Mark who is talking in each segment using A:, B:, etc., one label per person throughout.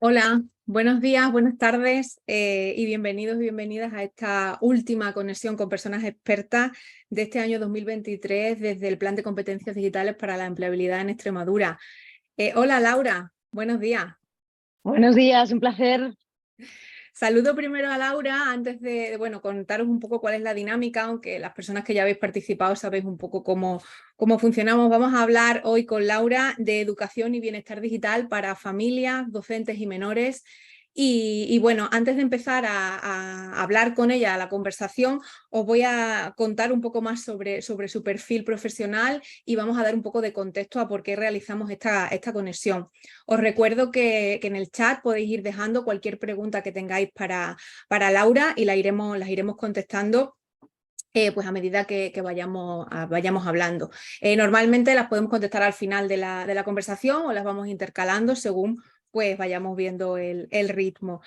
A: Hola, buenos días, buenas tardes y bienvenidos y bienvenidas a esta última conexión con personas expertas de este año 2023 desde el Plan de Competencias Digitales para la Empleabilidad en Extremadura. Hola Laura, buenos días.
B: Buenos días, un placer.
A: Saludo primero a Laura antes de contaros un poco cuál es la dinámica, aunque las personas que ya habéis participado sabéis un poco cómo funcionamos. Vamos a hablar hoy con Laura de educación y bienestar digital para familias, docentes y menores. Y bueno, antes de empezar a hablar con ella, a la conversación, os voy a contar un poco más sobre su perfil profesional y vamos a dar un poco de contexto a por qué realizamos esta conexión. Os recuerdo que en el chat podéis ir dejando cualquier pregunta que tengáis para Laura y las iremos contestando pues a medida que vayamos hablando. Normalmente las podemos contestar al final de la conversación o las vamos intercalando según pues vayamos viendo el ritmo.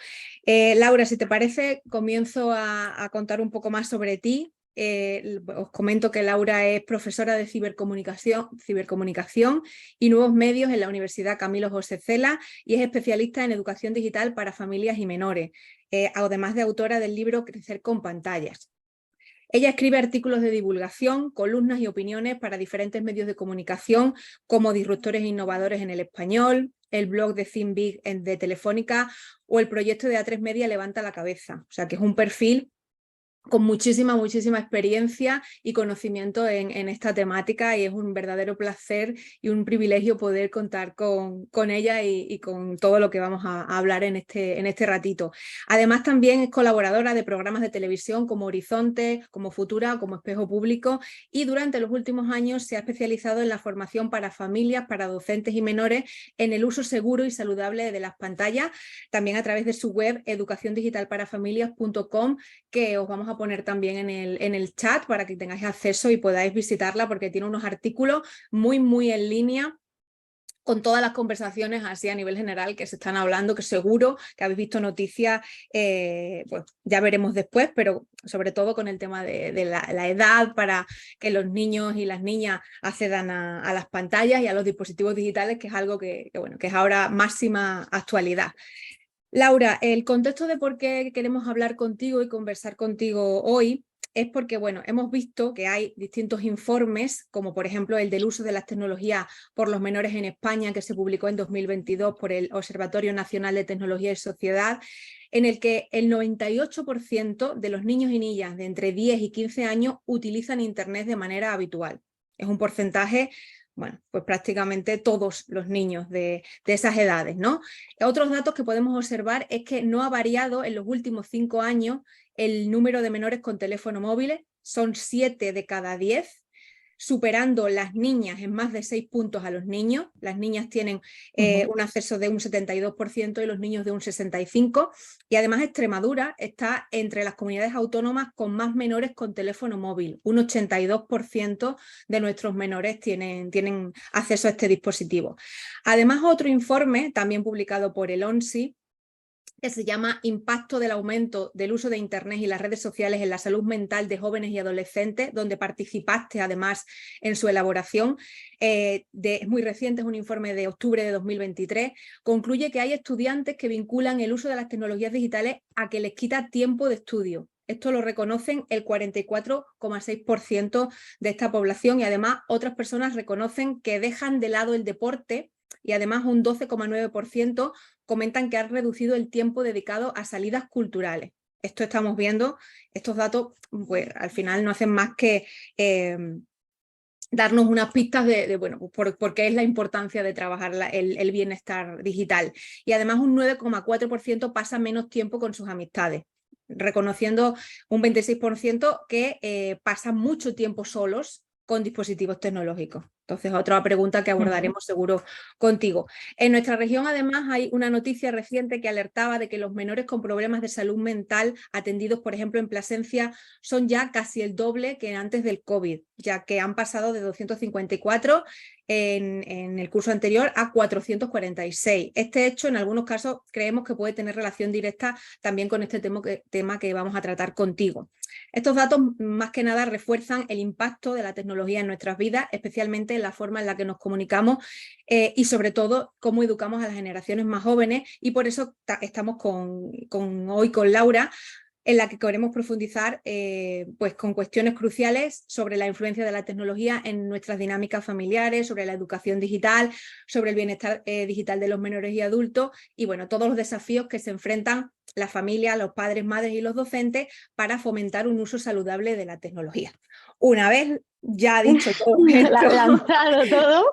A: Laura, si te parece, comienzo a contar un poco más sobre ti. Os comento que Laura es profesora de cibercomunicación y nuevos medios en la Universidad Camilo José Cela y es especialista en educación digital para familias y menores, además de autora del libro Crecer con pantallas. Ella escribe artículos de divulgación, columnas y opiniones para diferentes medios de comunicación como Disruptores e Innovadores en el Español, el blog de Think Big de Telefónica o el proyecto de A3 Media Levanta la Cabeza. O sea que es un perfil con muchísima experiencia y conocimiento en esta temática y es un verdadero placer y un privilegio poder contar con ella y con todo lo que vamos a hablar en este ratito. Además también es colaboradora de programas de televisión como Horizonte, como Futura, como Espejo Público y durante los últimos años se ha especializado en la formación para familias, para docentes y menores en el uso seguro y saludable de las pantallas, también a través de su web educaciondigitalparafamilias.com, que os vamos a poner también en el chat para que tengáis acceso y podáis visitarla porque tiene unos artículos muy en línea con todas las conversaciones así a nivel general que se están hablando, que seguro que habéis visto noticias, pues ya veremos después, pero sobre todo con el tema de la edad para que los niños y las niñas accedan a las pantallas y a los dispositivos digitales, que es algo que es ahora máxima actualidad. Laura, el contexto de por qué queremos hablar contigo y conversar contigo hoy es porque, hemos visto que hay distintos informes, como por ejemplo el del uso de las tecnologías por los menores en España, que se publicó en 2022 por el Observatorio Nacional de Tecnología y Sociedad, en el que el 98% de los niños y niñas de entre 10 y 15 años utilizan Internet de manera habitual. Es un porcentaje, pues prácticamente todos los niños de esas edades, ¿no? Otros datos que podemos observar es que no ha variado en los últimos 5 años el número de menores con teléfono móviles, son 7 de cada 10, superando las niñas en más de 6 puntos a los niños. Las niñas tienen un acceso de un 72% y los niños de un 65%. Y además Extremadura está entre las comunidades autónomas con más menores con teléfono móvil. Un 82% de nuestros menores tienen acceso a este dispositivo. Además, otro informe, también publicado por el ONSI, que se llama Impacto del aumento del uso de Internet y las redes sociales en la salud mental de jóvenes y adolescentes, donde participaste además en su elaboración, es muy reciente, es un informe de octubre de 2023, concluye que hay estudiantes que vinculan el uso de las tecnologías digitales a que les quita tiempo de estudio. Esto lo reconocen el 44,6% de esta población y además otras personas reconocen que dejan de lado el deporte y además un 12,9% comentan que han reducido el tiempo dedicado a salidas culturales. Esto estamos viendo, estos datos pues al final no hacen más que darnos unas pistas de por qué es la importancia de trabajar el bienestar digital. Y además un 9,4% pasa menos tiempo con sus amistades, reconociendo un 26% que pasan mucho tiempo solos con dispositivos tecnológicos. Entonces, otra pregunta que abordaremos seguro contigo. En nuestra región, además, hay una noticia reciente que alertaba de que los menores con problemas de salud mental atendidos, por ejemplo, en Plasencia, son ya casi el doble que antes del COVID, ya que han pasado de 254 en el curso anterior a 446. Este hecho, en algunos casos, creemos que puede tener relación directa también con este tema que vamos a tratar contigo. Estos datos, más que nada, refuerzan el impacto de la tecnología en nuestras vidas, especialmente en la forma en la que nos comunicamos y sobre todo cómo educamos a las generaciones más jóvenes, y por eso estamos hoy con Laura, en la que queremos profundizar pues con cuestiones cruciales sobre la influencia de la tecnología en nuestras dinámicas familiares, sobre la educación digital, sobre el bienestar digital de los menores y adultos, y bueno, todos los desafíos que se enfrentan la familia, los padres, madres y los docentes para fomentar un uso saludable de la tecnología. Una vez ya dicho todo esto,
B: lanzado todo.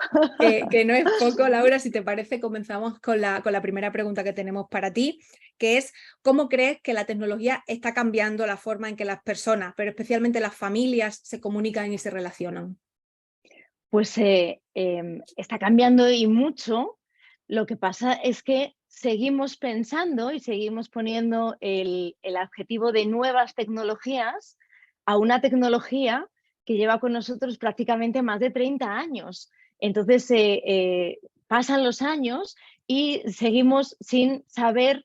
A: que no es poco, Laura, si te parece, comenzamos con la primera pregunta que tenemos para ti, que es: ¿cómo crees que la tecnología está cambiando la forma en que las personas, pero especialmente las familias, se comunican y se relacionan?
B: Pues está cambiando y mucho. Lo que pasa es que seguimos pensando y seguimos poniendo el adjetivo de nuevas tecnologías a una tecnología que lleva con nosotros prácticamente más de 30 años. Entonces pasan los años y seguimos sin saber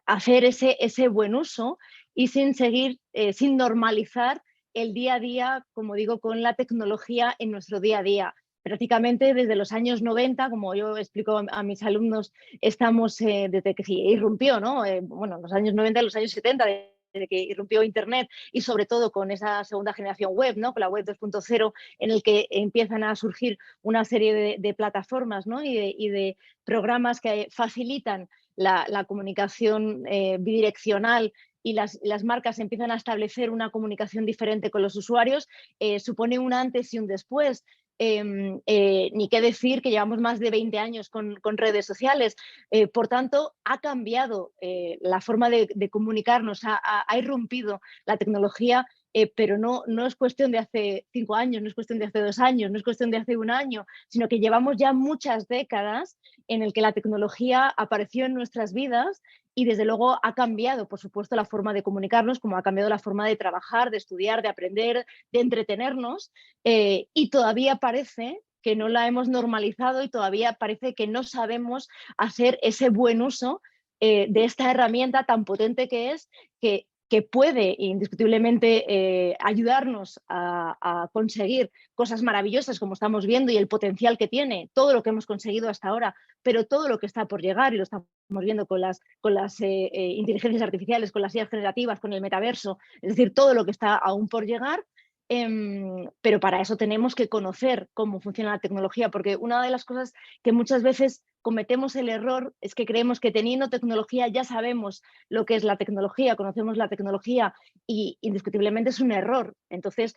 B: hacer ese buen uso y sin seguir, sin normalizar el día a día, como digo, con la tecnología en nuestro día a día. Prácticamente desde los años 90, como yo explico a mis alumnos, estamos desde que irrumpió, ¿no? Bueno, los años 90 y los años 70, desde que irrumpió Internet, y sobre todo con esa segunda generación web, ¿no? Con la web 2.0, en el que empiezan a surgir una serie de plataformas, ¿no? y de programas que facilitan la comunicación bidireccional, y las marcas empiezan a establecer una comunicación diferente con los usuarios, supone un antes y un después. Ni qué decir que llevamos más de 20 años con redes sociales. Por tanto, ha cambiado la forma de comunicarnos, ha irrumpido la tecnología, pero no es cuestión de hace 5 años, no es cuestión de hace 2 años, no es cuestión de hace 1 año, sino que llevamos ya muchas décadas en el que la tecnología apareció en nuestras vidas y desde luego ha cambiado, por supuesto, la forma de comunicarnos, como ha cambiado la forma de trabajar, de estudiar, de aprender, de entretenernos, y todavía parece que no la hemos normalizado y todavía parece que no sabemos hacer ese buen uso de esta herramienta tan potente que es, que puede indiscutiblemente ayudarnos a conseguir cosas maravillosas como estamos viendo, y el potencial que tiene, todo lo que hemos conseguido hasta ahora, pero todo lo que está por llegar, y lo estamos viendo con las inteligencias artificiales, con las ideas generativas, con el metaverso, es decir, todo lo que está aún por llegar. Pero para eso tenemos que conocer cómo funciona la tecnología, porque una de las cosas que muchas veces cometemos el error es que creemos que teniendo tecnología ya sabemos lo que es la tecnología, conocemos la tecnología, y indiscutiblemente es un error. Entonces,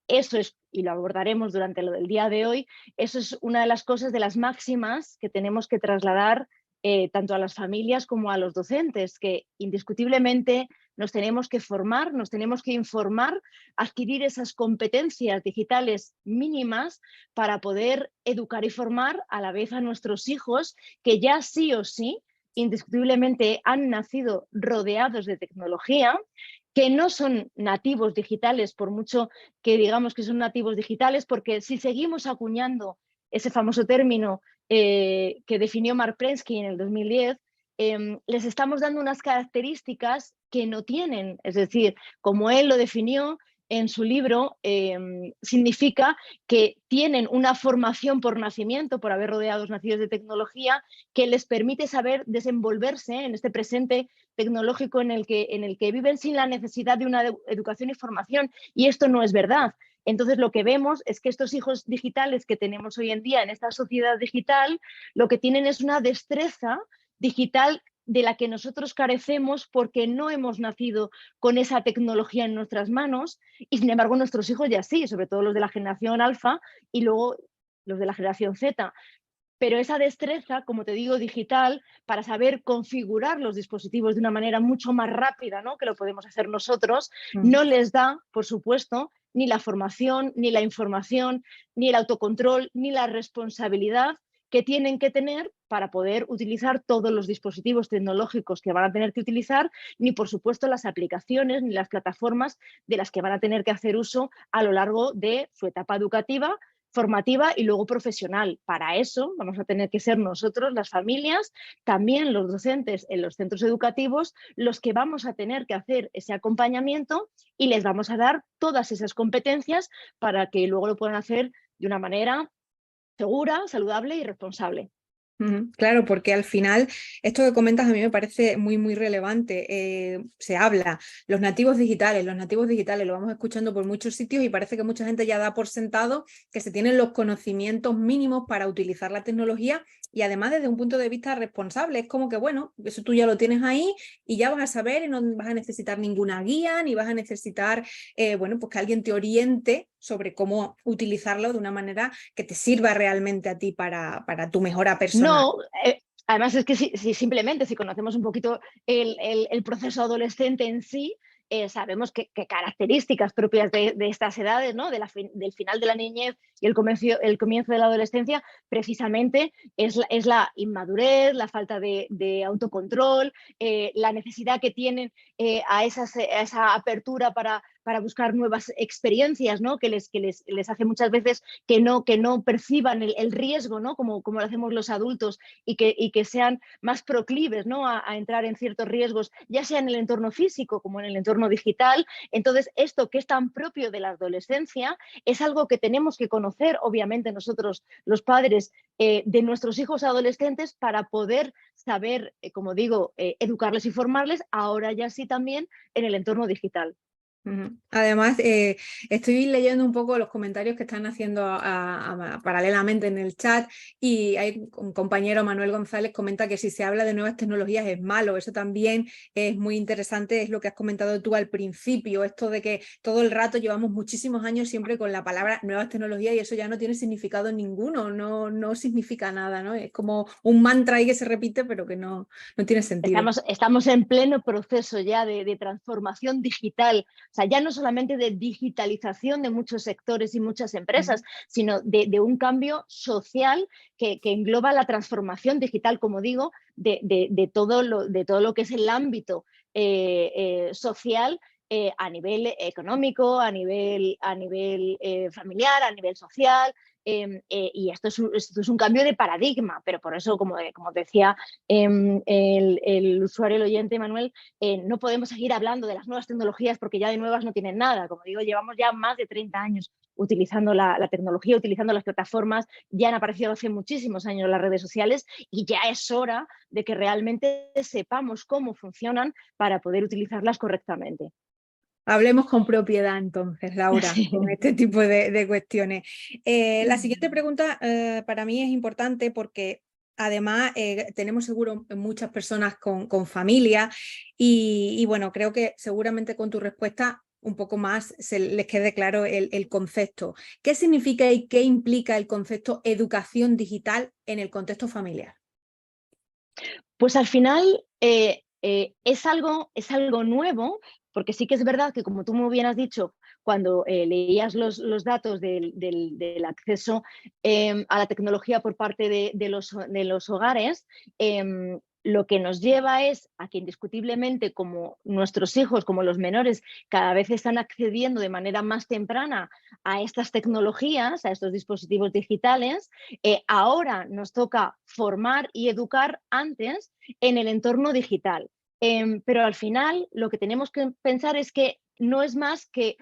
B: eso es, y lo abordaremos durante el día de hoy, eso es una de las cosas, de las máximas que tenemos que trasladar tanto a las familias como a los docentes, que indiscutiblemente nos tenemos que formar, nos tenemos que informar, adquirir esas competencias digitales mínimas para poder educar y formar a la vez a nuestros hijos, que ya sí o sí, indiscutiblemente han nacido rodeados de tecnología, que no son nativos digitales, por mucho que digamos que son nativos digitales, porque si seguimos acuñando ese famoso término que definió Mark Prensky en el 2010, les estamos dando unas características que no tienen. Es decir, como él lo definió en su libro, significa que tienen una formación por nacimiento, por haber rodeados nacidos de tecnología, que les permite saber desenvolverse en este presente tecnológico en el que viven sin la necesidad de una educación y formación. Y esto no es verdad. Entonces, lo que vemos es que estos hijos digitales que tenemos hoy en día en esta sociedad digital, lo que tienen es una destreza digital de la que nosotros carecemos porque no hemos nacido con esa tecnología en nuestras manos, y sin embargo nuestros hijos ya sí, sobre todo los de la generación alfa y luego los de la generación Z. Pero esa destreza, como te digo, digital, para saber configurar los dispositivos de una manera mucho más rápida, ¿no?, que lo podemos hacer nosotros, no les da, por supuesto, ni la formación, ni la información, ni el autocontrol, ni la responsabilidad que tienen que tener para poder utilizar todos los dispositivos tecnológicos que van a tener que utilizar, ni por supuesto las aplicaciones, ni las plataformas de las que van a tener que hacer uso a lo largo de su etapa educativa, formativa y luego profesional. Para eso vamos a tener que ser nosotros, las familias, también los docentes en los centros educativos, los que vamos a tener que hacer ese acompañamiento, y les vamos a dar todas esas competencias para que luego lo puedan hacer de una manera segura, saludable y responsable.
A: Claro, porque al final esto que comentas a mí me parece muy, muy relevante. Se habla, los nativos digitales, lo vamos escuchando por muchos sitios y parece que mucha gente ya da por sentado que se tienen los conocimientos mínimos para utilizar la tecnología y además desde un punto de vista responsable. Es como que, bueno, eso tú ya lo tienes ahí y ya vas a saber y no vas a necesitar ninguna guía ni vas a necesitar, bueno, pues que alguien te oriente sobre cómo utilizarlo de una manera que te sirva realmente a ti para tu mejora personal.
B: No, además es que simplemente si conocemos un poquito el proceso adolescente en sí, sabemos que características propias de estas edades, ¿no? Del final de la niñez y el comienzo de la adolescencia, precisamente es la inmadurez, la falta de autocontrol, la necesidad que tienen a esa apertura para buscar nuevas experiencias, ¿no? que les hace muchas veces que no perciban el riesgo, ¿no? como lo hacemos los adultos, y que sean más proclives, ¿no? a entrar en ciertos riesgos, ya sea en el entorno físico como en el entorno digital. Entonces, esto que es tan propio de la adolescencia es algo que tenemos que conocer, obviamente, nosotros, los padres, de nuestros hijos adolescentes, para poder saber, como digo, educarles y formarles, ahora ya sí también en el entorno digital.
A: Además, estoy leyendo un poco los comentarios que están haciendo paralelamente en el chat y hay un compañero, Manuel González, comenta que si se habla de nuevas tecnologías es malo. Eso también es muy interesante, es lo que has comentado tú al principio, esto de que todo el rato llevamos muchísimos años siempre con la palabra nuevas tecnologías y eso ya no tiene significado ninguno, no significa nada, ¿no? Es como un mantra ahí que se repite pero que no tiene sentido.
B: Estamos en pleno proceso ya de transformación digital. O sea, ya no solamente de digitalización de muchos sectores y muchas empresas, sino de un cambio social que engloba la transformación digital, como digo, de todo lo que es el ámbito social, a nivel económico, a nivel familiar, a nivel social. Y esto es un cambio de paradigma, pero por eso, como decía el usuario, el oyente Manuel, no podemos seguir hablando de las nuevas tecnologías porque ya de nuevas no tienen nada. Como digo, llevamos ya más de 30 años utilizando la tecnología, utilizando las plataformas, ya han aparecido hace muchísimos años las redes sociales y ya es hora de que realmente sepamos cómo funcionan para poder utilizarlas correctamente.
A: Hablemos con propiedad entonces, Laura,
B: Sí.
A: con este tipo de cuestiones. La siguiente pregunta para mí es importante porque además tenemos seguro muchas personas con familia y bueno, creo que seguramente con tu respuesta un poco más les quede claro el concepto. ¿Qué significa y qué implica el concepto educación digital en el contexto familiar?
B: Pues al final es algo nuevo, porque sí que es verdad que, como tú muy bien has dicho, cuando leías los datos del acceso a la tecnología por parte de los hogares, lo que nos lleva es a que indiscutiblemente, como nuestros hijos, como los menores, cada vez están accediendo de manera más temprana a estas tecnologías, a estos dispositivos digitales, ahora nos toca formar y educar antes en el entorno digital. Pero al final lo que tenemos que pensar es que no es más que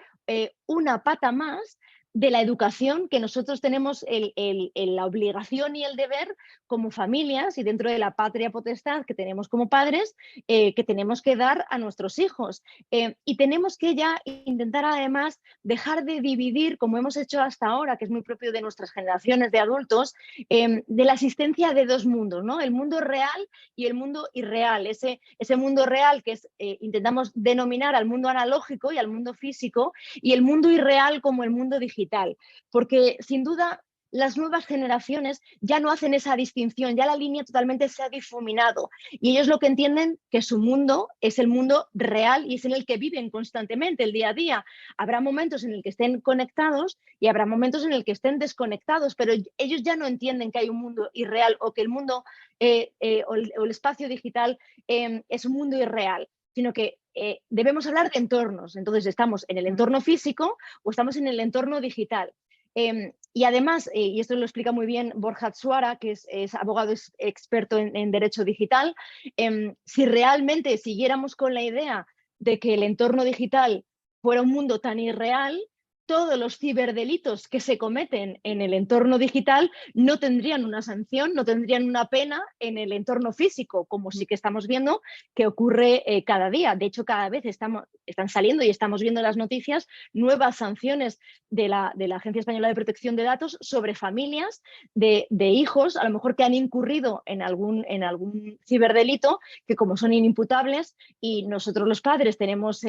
B: una pata más de la educación que nosotros tenemos la obligación y el deber como familias y dentro de la patria potestad que tenemos como padres, que tenemos que dar a nuestros hijos. Y tenemos que ya intentar además dejar de dividir, como hemos hecho hasta ahora, que es muy propio de nuestras generaciones de adultos, de la existencia de dos mundos, ¿no? El mundo real y el mundo irreal. Ese mundo real que es, intentamos denominar al mundo analógico y al mundo físico, y el mundo irreal como el mundo digital. Porque sin duda las nuevas generaciones ya no hacen esa distinción, ya la línea totalmente se ha difuminado y ellos lo que entienden que su mundo es el mundo real y es en el que viven constantemente el día a día. Habrá momentos en el que estén conectados y habrá momentos en el que estén desconectados, pero ellos ya no entienden que hay un mundo irreal o que el mundo o el espacio digital es un mundo irreal, sino que debemos hablar de entornos. Entonces, estamos en el entorno físico o estamos en el entorno digital. Y además, y esto lo explica muy bien Borja Tsuara, que es abogado experto en derecho digital, si realmente siguiéramos con la idea de que el entorno digital fuera un mundo tan irreal, todos los ciberdelitos que se cometen en el entorno digital no tendrían una sanción, no tendrían una pena en el entorno físico, como sí que estamos viendo que ocurre cada día. De hecho, cada vez están saliendo y estamos viendo en las noticias nuevas sanciones de la Agencia Española de Protección de Datos sobre familias de hijos, a lo mejor que han incurrido en algún ciberdelito, que como son inimputables y nosotros los padres tenemos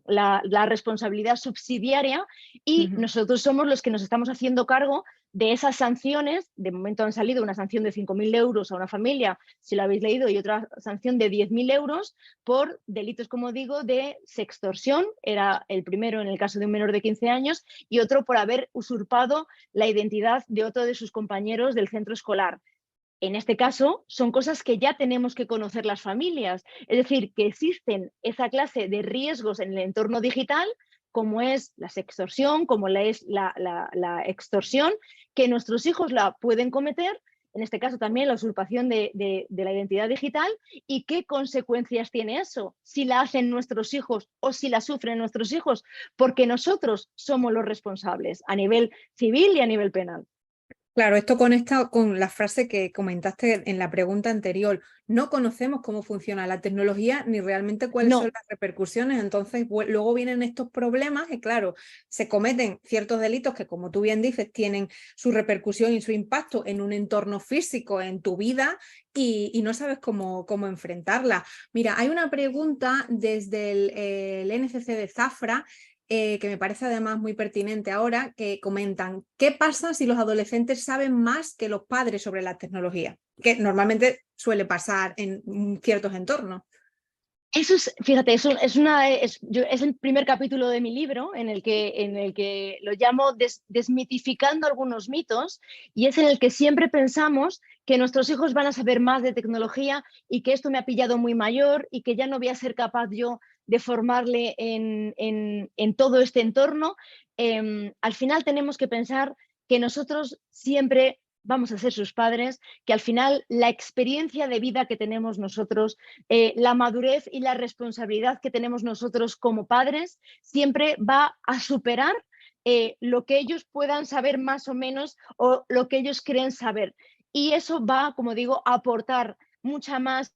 B: la responsabilidad subsidiaria y nosotros somos los que nos estamos haciendo cargo de esas sanciones. De momento han salido una sanción de 5.000 euros a una familia, si lo habéis leído, y otra sanción de 10.000 euros por delitos, como digo, de sextorsión. Era el primero en el caso de un menor de 15 años y otro por haber usurpado la identidad de otro de sus compañeros del centro escolar. En este caso, son cosas que ya tenemos que conocer las familias. Es decir, que existen esa clase de riesgos en el entorno digital, como es la sextorsión, como es la extorsión, que nuestros hijos la pueden cometer, en este caso también la usurpación de la identidad digital, y qué consecuencias tiene eso, si la hacen nuestros hijos o si la sufren nuestros hijos, porque nosotros somos los responsables a nivel civil y a nivel penal.
A: Claro, esto conecta con la frase que comentaste en la pregunta anterior. No conocemos cómo funciona la tecnología ni realmente cuáles son
B: No,
A: las repercusiones. Entonces, luego vienen estos problemas y, claro, se cometen ciertos delitos que, como tú bien dices, tienen su repercusión y su impacto en un entorno físico, en tu vida, y no sabes cómo enfrentarla. Mira, hay una pregunta desde el NCC de Zafra, que me parece además muy pertinente ahora, que comentan: ¿qué pasa si los adolescentes saben más que los padres sobre la tecnología? Que normalmente suele pasar en ciertos entornos.
B: eso es, fíjate, es el primer capítulo de mi libro en el que lo llamo desmitificando algunos mitos, y es en el que siempre pensamos que nuestros hijos van a saber más de tecnología y que esto me ha pillado muy mayor y que ya no voy a ser capaz yo de formarle en todo este entorno. Al final tenemos que pensar que nosotros siempre vamos a ser sus padres, que al final la experiencia de vida que tenemos nosotros, la madurez y la responsabilidad que tenemos nosotros como padres siempre va a superar lo que ellos puedan saber más o menos o lo que ellos creen saber. Y eso va, como digo, a aportar mucha más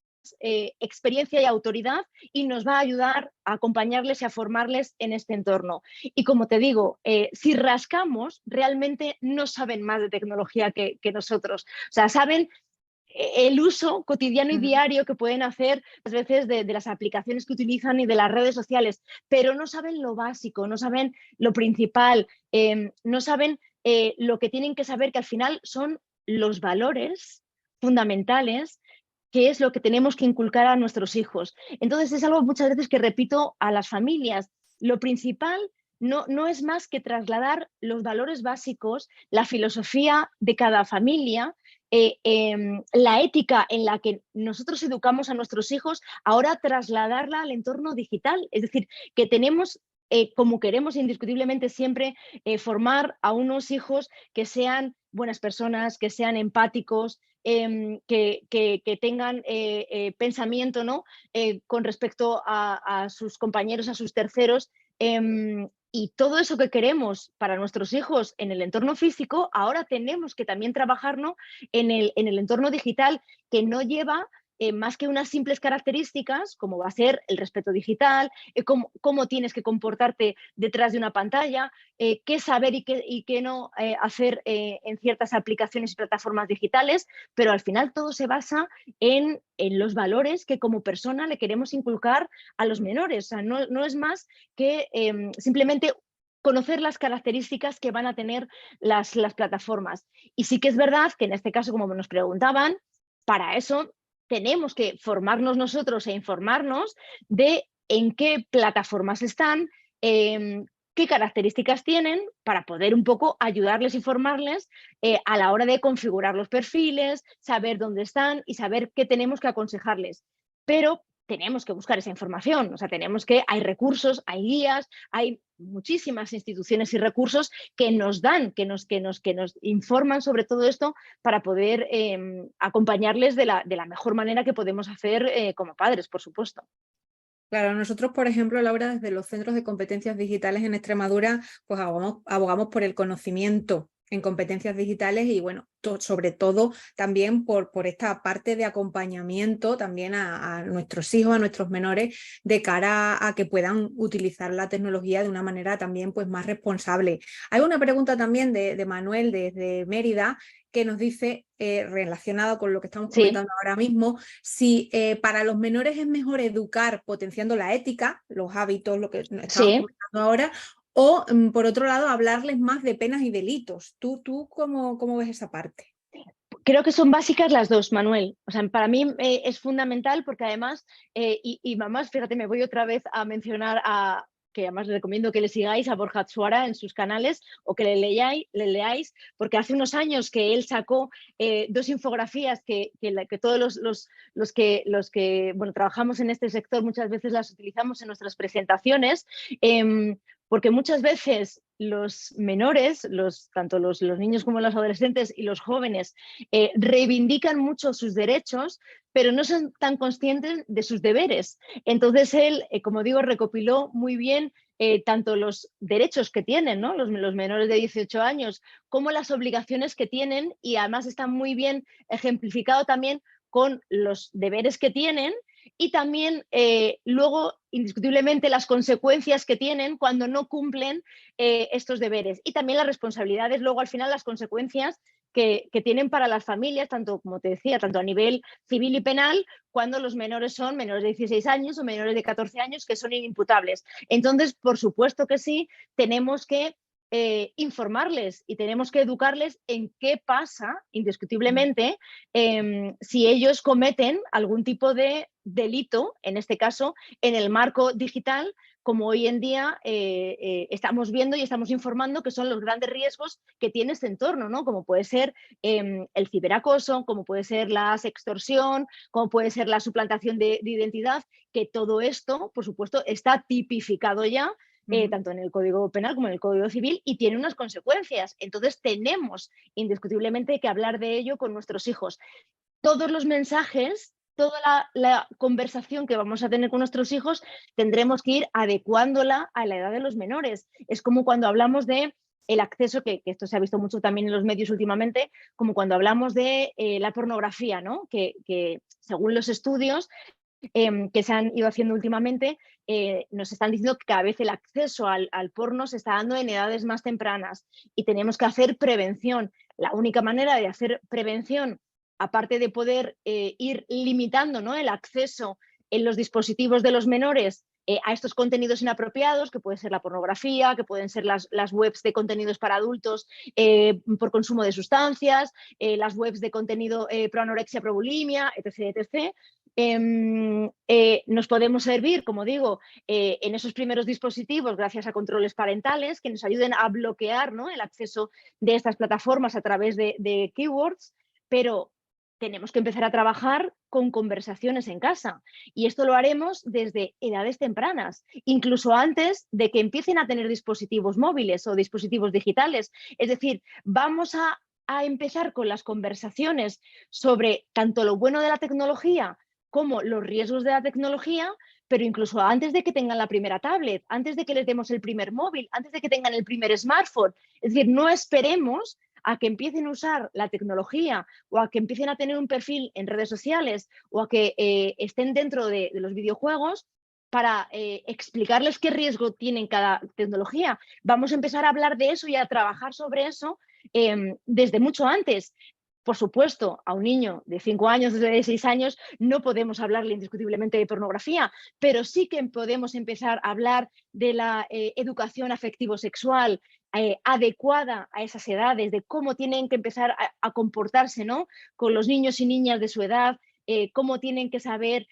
B: experiencia y autoridad, y nos va a ayudar a acompañarles y a formarles en este entorno. Y como te digo, si rascamos, realmente no saben más de tecnología que nosotros. O sea, saben el uso cotidiano y diario que pueden hacer a veces de las aplicaciones que utilizan y de las redes sociales, pero no saben lo básico, no saben lo principal, no saben lo que tienen que saber, que al final son los valores fundamentales, que es lo que tenemos que inculcar a nuestros hijos. Entonces es algo muchas veces que repito a las familias. Lo principal no es más que trasladar los valores básicos, la filosofía de cada familia, la ética en la que nosotros educamos a nuestros hijos, ahora trasladarla al entorno digital. Es decir, que tenemos, como queremos indiscutiblemente siempre, formar a unos hijos que sean buenas personas, que sean empáticos, que tengan pensamiento, ¿no? Con respecto a sus compañeros, a sus terceros. Y todo eso que queremos para nuestros hijos en el entorno físico, ahora tenemos que también trabajarlo en el entorno digital, que no lleva más que unas simples características, como va a ser el respeto digital, cómo tienes que comportarte detrás de una pantalla, qué saber y qué no hacer en ciertas aplicaciones y plataformas digitales, pero al final todo se basa en los valores que como persona le queremos inculcar a los menores. O sea, no es más que simplemente conocer las características que van a tener las plataformas. Y sí que es verdad que en este caso, como nos preguntaban, para eso tenemos que formarnos nosotros e informarnos de en qué plataformas están, qué características tienen, para poder un poco ayudarles y formarles a la hora de configurar los perfiles, saber dónde están y saber qué tenemos que aconsejarles. Pero tenemos que buscar esa información, o sea, hay recursos, hay guías, hay muchísimas instituciones y recursos que nos dan, que nos informan sobre todo esto, para poder acompañarles de la mejor manera que podemos hacer como padres, por supuesto.
A: Claro, nosotros, por ejemplo, Laura, desde los centros de competencias digitales en Extremadura, pues abogamos por el conocimiento en competencias digitales y, bueno, sobre todo también por esta parte de acompañamiento también a nuestros hijos, a nuestros menores, de cara a que puedan utilizar la tecnología de una manera también pues más responsable. Hay una pregunta también de Manuel desde Mérida que nos dice, relacionado con lo que estamos
B: Sí,
A: comentando ahora mismo, si para los menores es mejor educar potenciando la ética, los hábitos, lo que estamos
B: sí.
A: comentando ahora, o por otro lado, hablarles más de penas y delitos. ¿Tú cómo ves esa parte?
B: Creo que son básicas las dos, Manuel. O sea, para mí es fundamental porque además, y mamás, fíjate, me voy otra vez a mencionar a, que además les recomiendo que le sigáis a Borja Tsuara en sus canales o que le leáis, porque hace unos años que él sacó dos infografías que todos los que bueno, trabajamos en este sector muchas veces las utilizamos en nuestras presentaciones, porque muchas veces los menores, tanto los niños como los adolescentes y los jóvenes, reivindican mucho sus derechos, pero no son tan conscientes de sus deberes. Entonces él, como digo, recopiló muy bien tanto los derechos que tienen, ¿no? los menores de 18 años, como las obligaciones que tienen, y además está muy bien ejemplificado también con los deberes que tienen y también luego indiscutiblemente las consecuencias que tienen cuando no cumplen estos deberes, y también las responsabilidades, luego al final las consecuencias que tienen para las familias, tanto como te decía, tanto a nivel civil y penal, cuando los menores son menores de 16 años o menores de 14 años que son inimputables. Entonces, por supuesto que sí, tenemos que informarles y tenemos que educarles en qué pasa, indiscutiblemente, si ellos cometen algún tipo de delito, en este caso, en el marco digital, como hoy en día estamos viendo y estamos informando que son los grandes riesgos que tiene este entorno, ¿no? Como puede ser el ciberacoso, como puede ser la sextorsión, como puede ser la suplantación de identidad, que todo esto, por supuesto, está tipificado ya tanto en el Código Penal como en el Código Civil, y tiene unas consecuencias. Entonces tenemos indiscutiblemente que hablar de ello con nuestros hijos. Todos los mensajes, toda la conversación que vamos a tener con nuestros hijos, tendremos que ir adecuándola a la edad de los menores. Es como cuando hablamos de el acceso, que esto se ha visto mucho también en los medios últimamente, como cuando hablamos de la pornografía, ¿no? Que según los estudios que se han ido haciendo últimamente, nos están diciendo que cada vez el acceso al porno se está dando en edades más tempranas y tenemos que hacer prevención. La única manera de hacer prevención, aparte de poder ir limitando, ¿no?, el acceso en los dispositivos de los menores a estos contenidos inapropiados, que puede ser la pornografía, que pueden ser las webs de contenidos para adultos por consumo de sustancias, las webs de contenido pro anorexia, pro bulimia, etc. etc. Nos podemos servir, como digo, en esos primeros dispositivos gracias a controles parentales que nos ayuden a bloquear, ¿no?, el acceso de estas plataformas a través de keywords, pero tenemos que empezar a trabajar con conversaciones en casa, y esto lo haremos desde edades tempranas, incluso antes de que empiecen a tener dispositivos móviles o dispositivos digitales. Es decir, vamos a empezar con las conversaciones sobre tanto lo bueno de la tecnología como los riesgos de la tecnología, pero incluso antes de que tengan la primera tablet, antes de que les demos el primer móvil, antes de que tengan el primer smartphone. Es decir, no esperemos a que empiecen a usar la tecnología o a que empiecen a tener un perfil en redes sociales o a que estén dentro de los videojuegos para explicarles qué riesgo tiene cada tecnología. Vamos a empezar a hablar de eso y a trabajar sobre eso desde mucho antes. Por supuesto, a un niño de 5 años, de 6 años, no podemos hablarle indiscutiblemente de pornografía, pero sí que podemos empezar a hablar de la educación afectivo-sexual adecuada a esas edades, de cómo tienen que empezar a comportarse, ¿no?, con los niños y niñas de su edad, cómo tienen que saber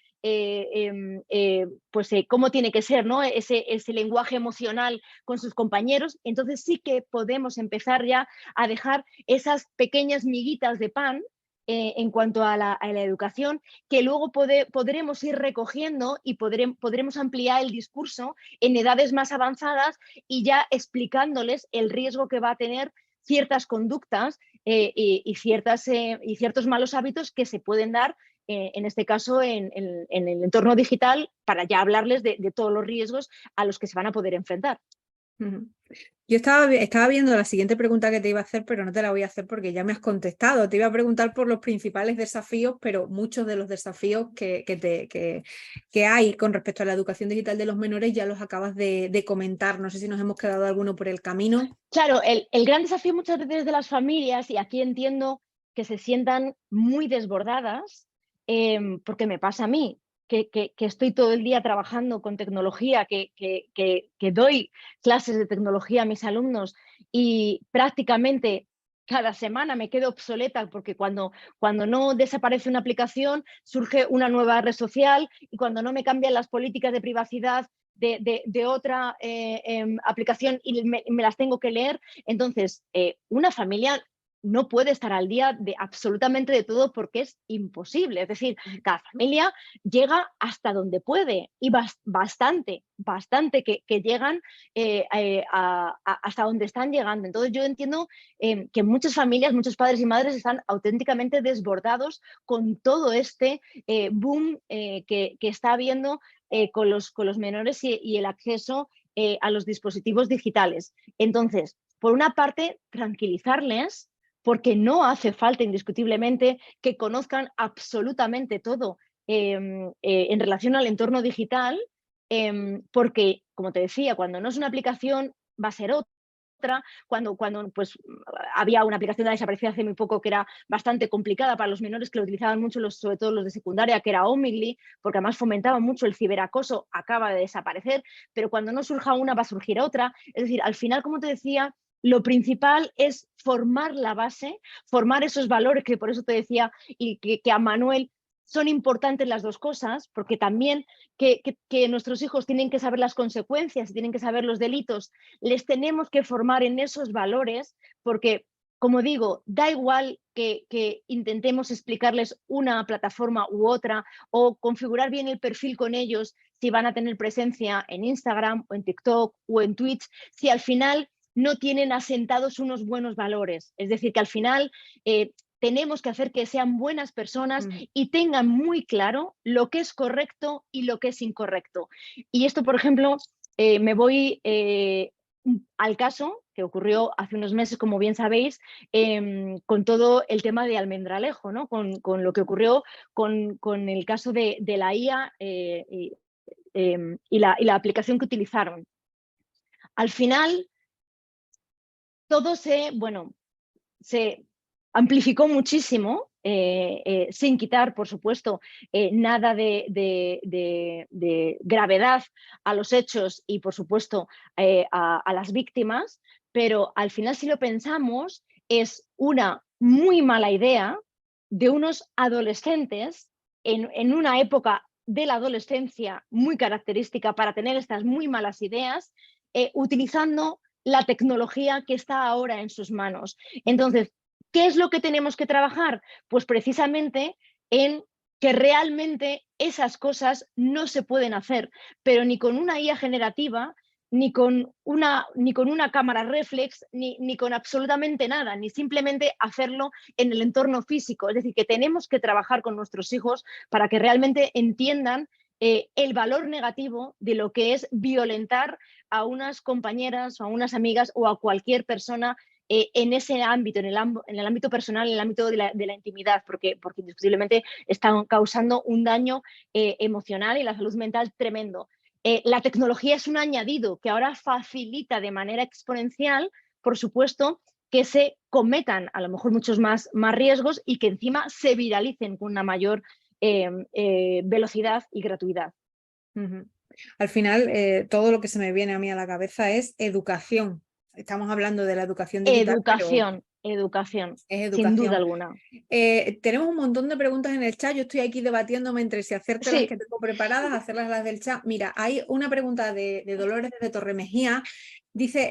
B: pues cómo tiene que ser, ¿no?, ese lenguaje emocional con sus compañeros. Entonces sí que podemos empezar ya a dejar esas pequeñas miguitas de pan en cuanto a la educación, que luego podremos ir recogiendo y podremos ampliar el discurso en edades más avanzadas y ya explicándoles el riesgo que va a tener ciertas conductas y ciertos malos hábitos que se pueden dar en este caso en el entorno digital, para ya hablarles de todos los riesgos a los que se van a poder enfrentar.
A: Yo estaba viendo la siguiente pregunta que te iba a hacer, pero no te la voy a hacer porque ya me has contestado. Te iba a preguntar por los principales desafíos, pero muchos de los desafíos que hay con respecto a la educación digital de los menores ya los acabas de comentar. No sé si nos hemos quedado alguno por el camino.
B: Claro, el gran desafío muchas veces de las familias, y aquí entiendo que se sientan muy desbordadas, porque me pasa a mí, que estoy todo el día trabajando con tecnología, que doy clases de tecnología a mis alumnos y prácticamente cada semana me quedo obsoleta, porque cuando no desaparece una aplicación, surge una nueva red social, y cuando no me cambian las políticas de privacidad de otra aplicación y me las tengo que leer. Entonces, una familia no puede estar al día de absolutamente de todo, porque es imposible. Es decir, cada familia llega hasta donde puede, y bastante que llegan hasta donde están llegando. Entonces yo entiendo que muchas familias, muchos padres y madres están auténticamente desbordados con todo este boom que está habiendo con los menores y el acceso a los dispositivos digitales. Entonces, por una parte, tranquilizarles, porque no hace falta indiscutiblemente que conozcan absolutamente todo en relación al entorno digital, porque, como te decía, cuando no es una aplicación va a ser otra. Cuando pues, había una aplicación que desapareció hace muy poco, que era bastante complicada para los menores, que lo utilizaban mucho, sobre todo los de secundaria, que era Omegle, porque además fomentaba mucho el ciberacoso, acaba de desaparecer, pero cuando no surja una va a surgir otra. Es decir, al final, como te decía, lo principal es formar la base, formar esos valores, que por eso te decía, y que a Manuel son importantes las dos cosas, porque también que nuestros hijos tienen que saber las consecuencias, tienen que saber los delitos, les tenemos que formar en esos valores, porque, como digo, da igual que intentemos explicarles una plataforma u otra, o configurar bien el perfil con ellos, si van a tener presencia en Instagram o en TikTok o en Twitch, si al final no tienen asentados unos buenos valores. Es decir, que al final tenemos que hacer que sean buenas personas y tengan muy claro lo que es correcto y lo que es incorrecto. Y esto, por ejemplo, me voy al caso que ocurrió hace unos meses, como bien sabéis, con todo el tema de Almendralejo, ¿no? Con lo que ocurrió con el caso de la IA y la aplicación que utilizaron. Al final, todo se amplificó muchísimo, sin quitar, por supuesto, nada de gravedad a los hechos y, por supuesto, a las víctimas, pero al final, si lo pensamos, es una muy mala idea de unos adolescentes en una época de la adolescencia muy característica para tener estas muy malas ideas, utilizando la tecnología que está ahora en sus manos. Entonces, ¿qué es lo que tenemos que trabajar? Pues precisamente en que realmente esas cosas no se pueden hacer, pero ni con una IA generativa, ni con una cámara reflex, ni con absolutamente nada, ni simplemente hacerlo en el entorno físico. Es decir, que tenemos que trabajar con nuestros hijos para que realmente entiendan el valor negativo de lo que es violentar a unas compañeras o a unas amigas o a cualquier persona en ese ámbito, en el ámbito personal, en el ámbito de la intimidad, porque indiscutiblemente están causando un daño emocional y la salud mental tremendo. La tecnología es un añadido que ahora facilita de manera exponencial, por supuesto, que se cometan a lo mejor muchos más riesgos y que encima se viralicen con una mayor velocidad y gratuidad.
A: Al final, todo lo que se me viene a mí a la cabeza es educación. Estamos hablando de la educación digital,
B: educación,
A: es educación,
B: sin duda alguna.
A: Tenemos un montón de preguntas en el chat. Yo estoy aquí debatiéndome entre si hacerte las que tengo preparadas, hacerlas las del chat. Mira, hay una pregunta de Dolores desde Torremejía. Dice,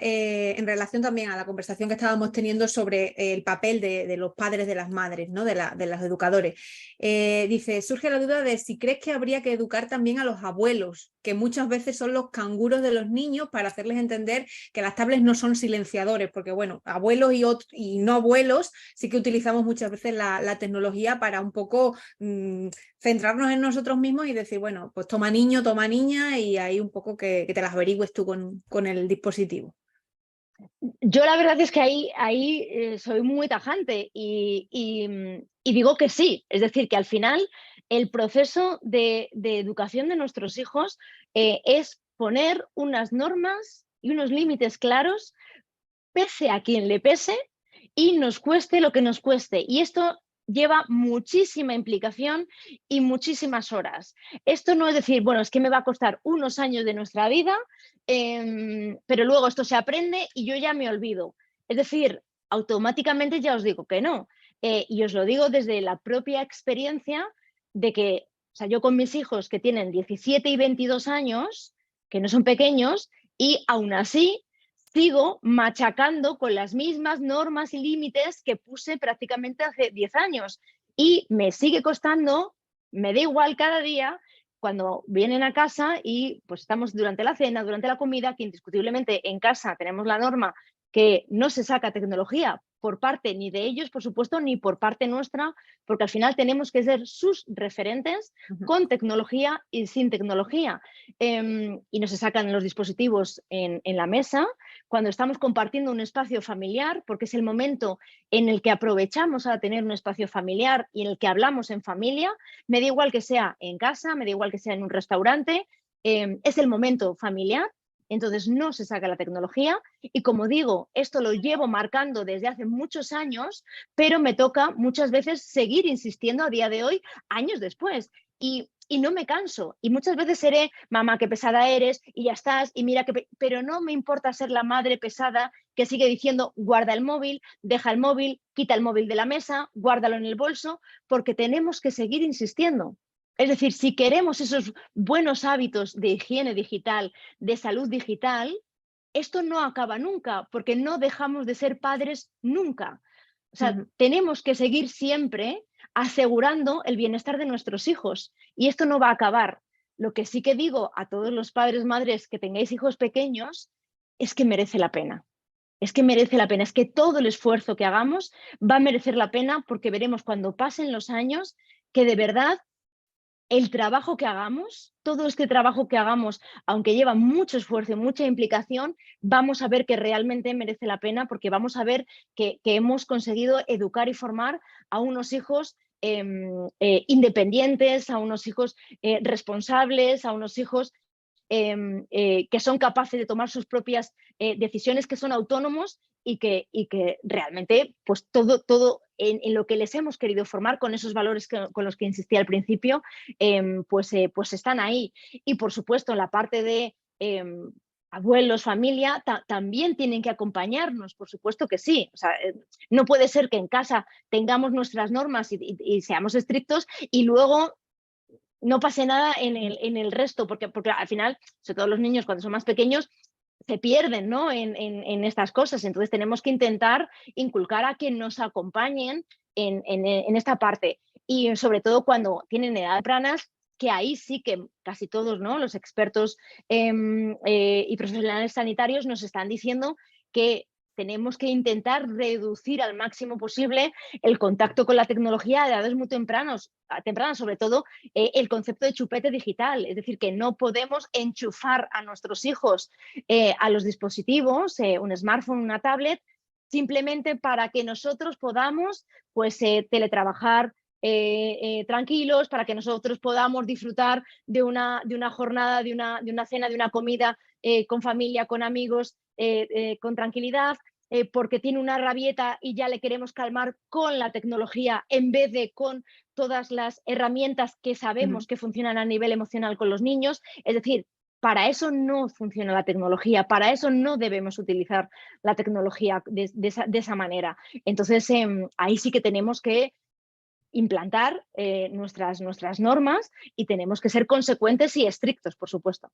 A: en relación también a la conversación que estábamos teniendo sobre el papel de los padres, de las madres, ¿no? de los educadores, dice, surge la duda de si crees que habría que educar también a los abuelos, que muchas veces son los canguros de los niños, para hacerles entender que las tablets no son silenciadores, porque bueno, abuelos y no abuelos sí que utilizamos muchas veces la tecnología para un poco centrarnos en nosotros mismos y decir, bueno, pues toma niño, toma niña, y ahí un poco que te las averigües tú con el dispositivo.
B: Yo la verdad es que soy muy tajante y digo que sí. Es decir, que al final el proceso de educación de nuestros hijos es poner unas normas y unos límites claros, pese a quien le pese y nos cueste lo que nos cueste. Y esto lleva muchísima implicación y muchísimas horas. Esto no es decir, bueno, es que me va a costar unos años de nuestra vida, pero luego esto se aprende y yo ya me olvido. Es decir, automáticamente ya os digo que no. Y os lo digo desde la propia experiencia de que, o sea, yo con mis hijos que tienen 17 y 22 años, que no son pequeños, y aún así sigo machacando con las mismas normas y límites que puse prácticamente hace 10 años. Y me sigue costando, me da igual cada día, cuando vienen a casa y pues estamos durante la cena, durante la comida, que indiscutiblemente en casa tenemos la norma que no se saca tecnología por parte ni de ellos, por supuesto, ni por parte nuestra, porque al final tenemos que ser sus referentes con tecnología y sin tecnología. Y no se sacan los dispositivos en la mesa cuando estamos compartiendo un espacio familiar, porque es el momento en el que aprovechamos a tener un espacio familiar y en el que hablamos en familia. Me da igual que sea en casa, me da igual que sea en un restaurante, es el momento familiar. Entonces no se saca la tecnología y, como digo, esto lo llevo marcando desde hace muchos años, pero me toca muchas veces seguir insistiendo a día de hoy, años después. Y no me canso. Y muchas veces seré, mamá, qué pesada eres, y ya estás, y mira que... Pero no me importa ser la madre pesada que sigue diciendo, guarda el móvil, deja el móvil, quita el móvil de la mesa, guárdalo en el bolso, porque tenemos que seguir insistiendo. Es decir, si queremos esos buenos hábitos de higiene digital, de salud digital, esto no acaba nunca, porque no dejamos de ser padres nunca. O sea, tenemos que seguir siempre asegurando el bienestar de nuestros hijos y esto no va a acabar. Lo que sí que digo a todos los padres, madres que tengáis hijos pequeños, es que merece la pena. Es que merece la pena, es que todo el esfuerzo que hagamos va a merecer la pena, porque veremos cuando pasen los años que de verdad el trabajo que hagamos, todo este trabajo que hagamos, aunque lleva mucho esfuerzo y mucha implicación, vamos a ver que realmente merece la pena, porque vamos a ver que hemos conseguido educar y formar a unos hijos independientes, a unos hijos responsables, a unos hijos que son capaces de tomar sus propias decisiones, que son autónomos y que realmente pues todo en lo que les hemos querido formar con esos valores con los que insistí al principio, pues están ahí. Y por supuesto en la parte de abuelos, familia, también tienen que acompañarnos, por supuesto que sí. O sea, no puede ser que en casa tengamos nuestras normas y seamos estrictos y luego no pase nada en el resto, porque al final, sobre todo los niños cuando son más pequeños, se pierden, ¿no? en estas cosas. Entonces tenemos que intentar inculcar a que nos acompañen en esta parte. Y sobre todo cuando tienen edades tempranas, que ahí sí que casi todos, ¿no? Los expertos y profesionales sanitarios nos están diciendo que tenemos que intentar reducir al máximo posible el contacto con la tecnología a edades muy tempranas, sobre todo el concepto de chupete digital, es decir, que no podemos enchufar a nuestros hijos a los dispositivos, un smartphone, una tablet, simplemente para que nosotros podamos pues, teletrabajar tranquilos, para que nosotros podamos disfrutar de una jornada, de una cena, de una comida con familia, con amigos, con tranquilidad, porque tiene una rabieta y ya le queremos calmar con la tecnología en vez de con todas las herramientas que sabemos que funcionan a nivel emocional con los niños. Es decir, para eso no funciona la tecnología, para eso no debemos utilizar la tecnología de esa manera. Entonces, ahí sí que tenemos que implantar nuestras normas y tenemos que ser consecuentes y estrictos, por supuesto.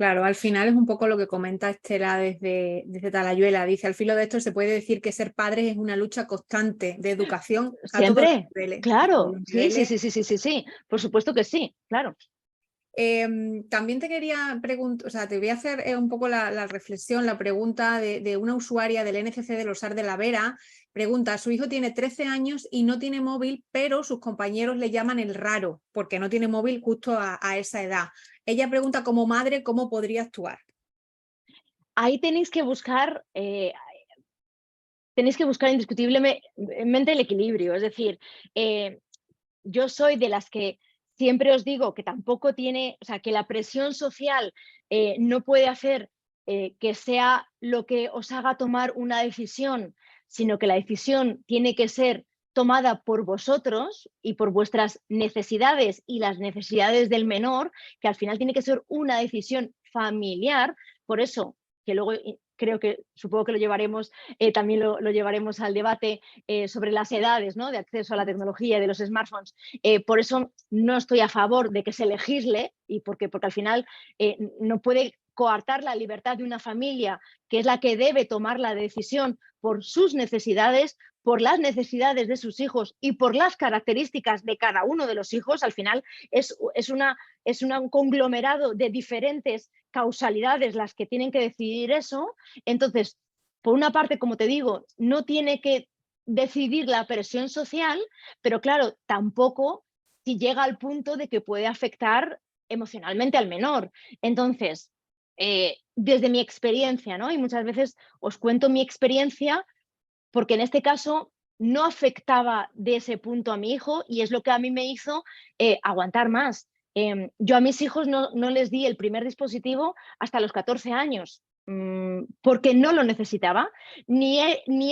A: Claro, al final es un poco lo que comenta Estela desde Talayuela. Dice, al filo de esto se puede decir que ser padres es una lucha constante de educación a todos los
B: Siempre,
A: niveles. A todos
B: claro,
A: los
B: sí, sí,
A: niveles.
B: sí, sí, sí, sí, sí, por supuesto que sí, claro.
A: También te quería preguntar, o sea, te voy a hacer un poco la reflexión, la pregunta de una usuaria del NCC del Osar de la Vera. Pregunta, su hijo tiene 13 años y no tiene móvil, pero sus compañeros le llaman el raro, porque no tiene móvil justo a esa edad. Ella pregunta, como madre, ¿cómo podría actuar?
B: Ahí tenéis que buscar indiscutiblemente el equilibrio, es decir, yo soy de las que siempre os digo que tampoco tiene, o sea, que la presión social no puede hacer que sea lo que os haga tomar una decisión, sino que la decisión tiene que ser tomada por vosotros y por vuestras necesidades y las necesidades del menor, que al final tiene que ser una decisión familiar. Por eso, que luego supongo que lo llevaremos, también lo llevaremos al debate sobre las edades, ¿no?, de acceso a la tecnología y de los smartphones. Por eso no estoy a favor de que se legisle, y porque al final no puede coartar la libertad de una familia, que es la que debe tomar la decisión por sus necesidades, por las necesidades de sus hijos y por las características de cada uno de los hijos. Al final es un conglomerado de diferentes causalidades las que tienen que decidir eso. Entonces, por una parte, como te digo, no tiene que decidir la presión social, pero claro, tampoco si llega al punto de que puede afectar emocionalmente al menor. Entonces, desde mi experiencia, ¿no? Y muchas veces os cuento mi experiencia porque en este caso no afectaba de ese punto a mi hijo y es lo que a mí me hizo aguantar más. Yo a mis hijos no les di el primer dispositivo hasta los 14 años, porque no lo necesitaba, ni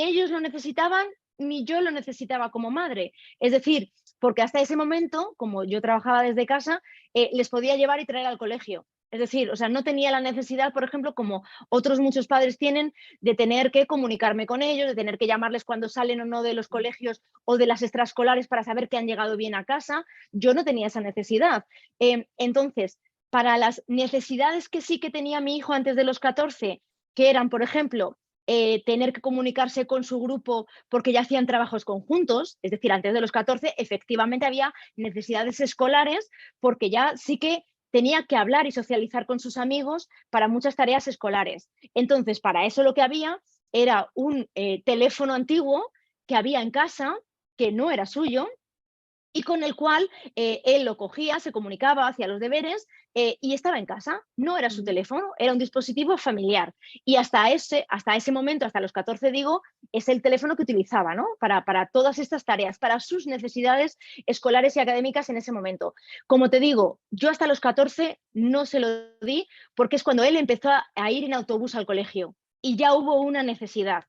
B: ellos lo necesitaban, ni yo lo necesitaba como madre. Es decir, porque hasta ese momento, como yo trabajaba desde casa, les podía llevar y traer al colegio. Es decir, o sea, no tenía la necesidad, por ejemplo, como otros muchos padres tienen, de tener que comunicarme con ellos, de tener que llamarles cuando salen o no de los colegios o de las extraescolares para saber que han llegado bien a casa. Yo no tenía esa necesidad. Entonces, para las necesidades que sí que tenía mi hijo antes de los 14, que eran, por ejemplo, tener que comunicarse con su grupo porque ya hacían trabajos conjuntos, es decir, antes de los 14 efectivamente había necesidades escolares porque ya sí que tenía que hablar y socializar con sus amigos para muchas tareas escolares. Entonces, para eso lo que había era un teléfono antiguo que había en casa, que no era suyo, y con el cual él lo cogía, se comunicaba, hacía los deberes y estaba en casa. No era su teléfono, era un dispositivo familiar. Y hasta ese momento, hasta los 14 digo, es el teléfono que utilizaba, ¿no? Para todas estas tareas, para sus necesidades escolares y académicas en ese momento. Como te digo, yo hasta los 14 no se lo di porque es cuando él empezó a ir en autobús al colegio y ya hubo una necesidad.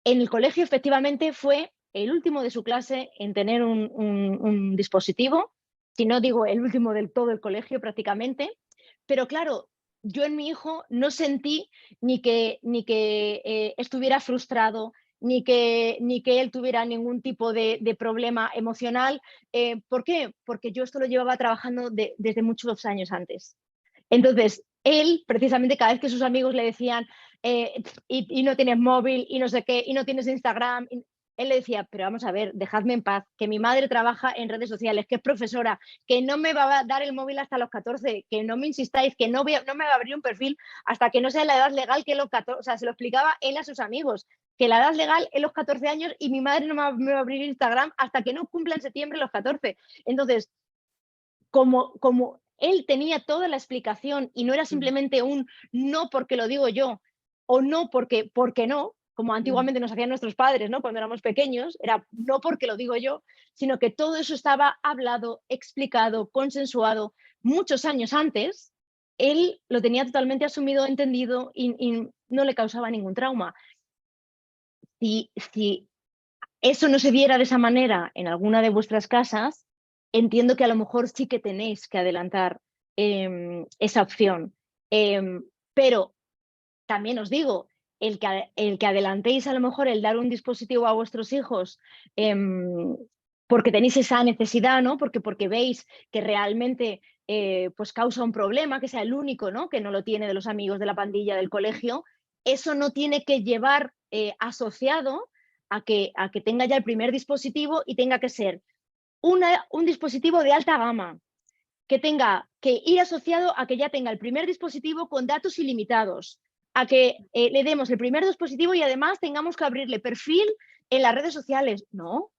B: En el colegio efectivamente fue el último de su clase en tener un dispositivo, si no digo el último del todo el colegio prácticamente, pero claro, yo en mi hijo no sentí ni que estuviera frustrado, ni que él tuviera ningún tipo de problema emocional. ¿Por qué? Porque yo esto lo llevaba trabajando desde muchos años antes. Entonces, él, precisamente, cada vez que sus amigos le decían, y no tienes móvil, y no sé qué, y no tienes Instagram, él le decía, pero vamos a ver, dejadme en paz, que mi madre trabaja en redes sociales, que es profesora, que no me va a dar el móvil hasta los 14, que no me insistáis, que no me va a abrir un perfil hasta que no sea la edad legal que los 14, o sea, se lo explicaba él a sus amigos, que la edad legal es los 14 años y mi madre no me va a abrir Instagram hasta que no cumpla en septiembre los 14. Entonces, como él tenía toda la explicación y no era simplemente un no porque lo digo yo o no porque no, como antiguamente nos hacían nuestros padres, ¿no? Cuando éramos pequeños, era no porque lo digo yo, sino que todo eso estaba hablado, explicado, consensuado muchos años antes. Él lo tenía totalmente asumido, entendido y no le causaba ningún trauma. Si eso no se diera de esa manera en alguna de vuestras casas, entiendo que a lo mejor sí que tenéis que adelantar esa opción. Pero también os digo, el que adelantéis a lo mejor el dar un dispositivo a vuestros hijos porque tenéis esa necesidad, ¿no? Porque veis que realmente pues causa un problema, que sea el único, ¿no? Que no lo tiene de los amigos de la pandilla del colegio, eso no tiene que llevar asociado a que tenga ya el primer dispositivo y tenga que ser un dispositivo de alta gama, que tenga que ir asociado a que ya tenga el primer dispositivo con datos ilimitados, a que le demos el primer dispositivo y además tengamos que abrirle perfil en las redes sociales. No.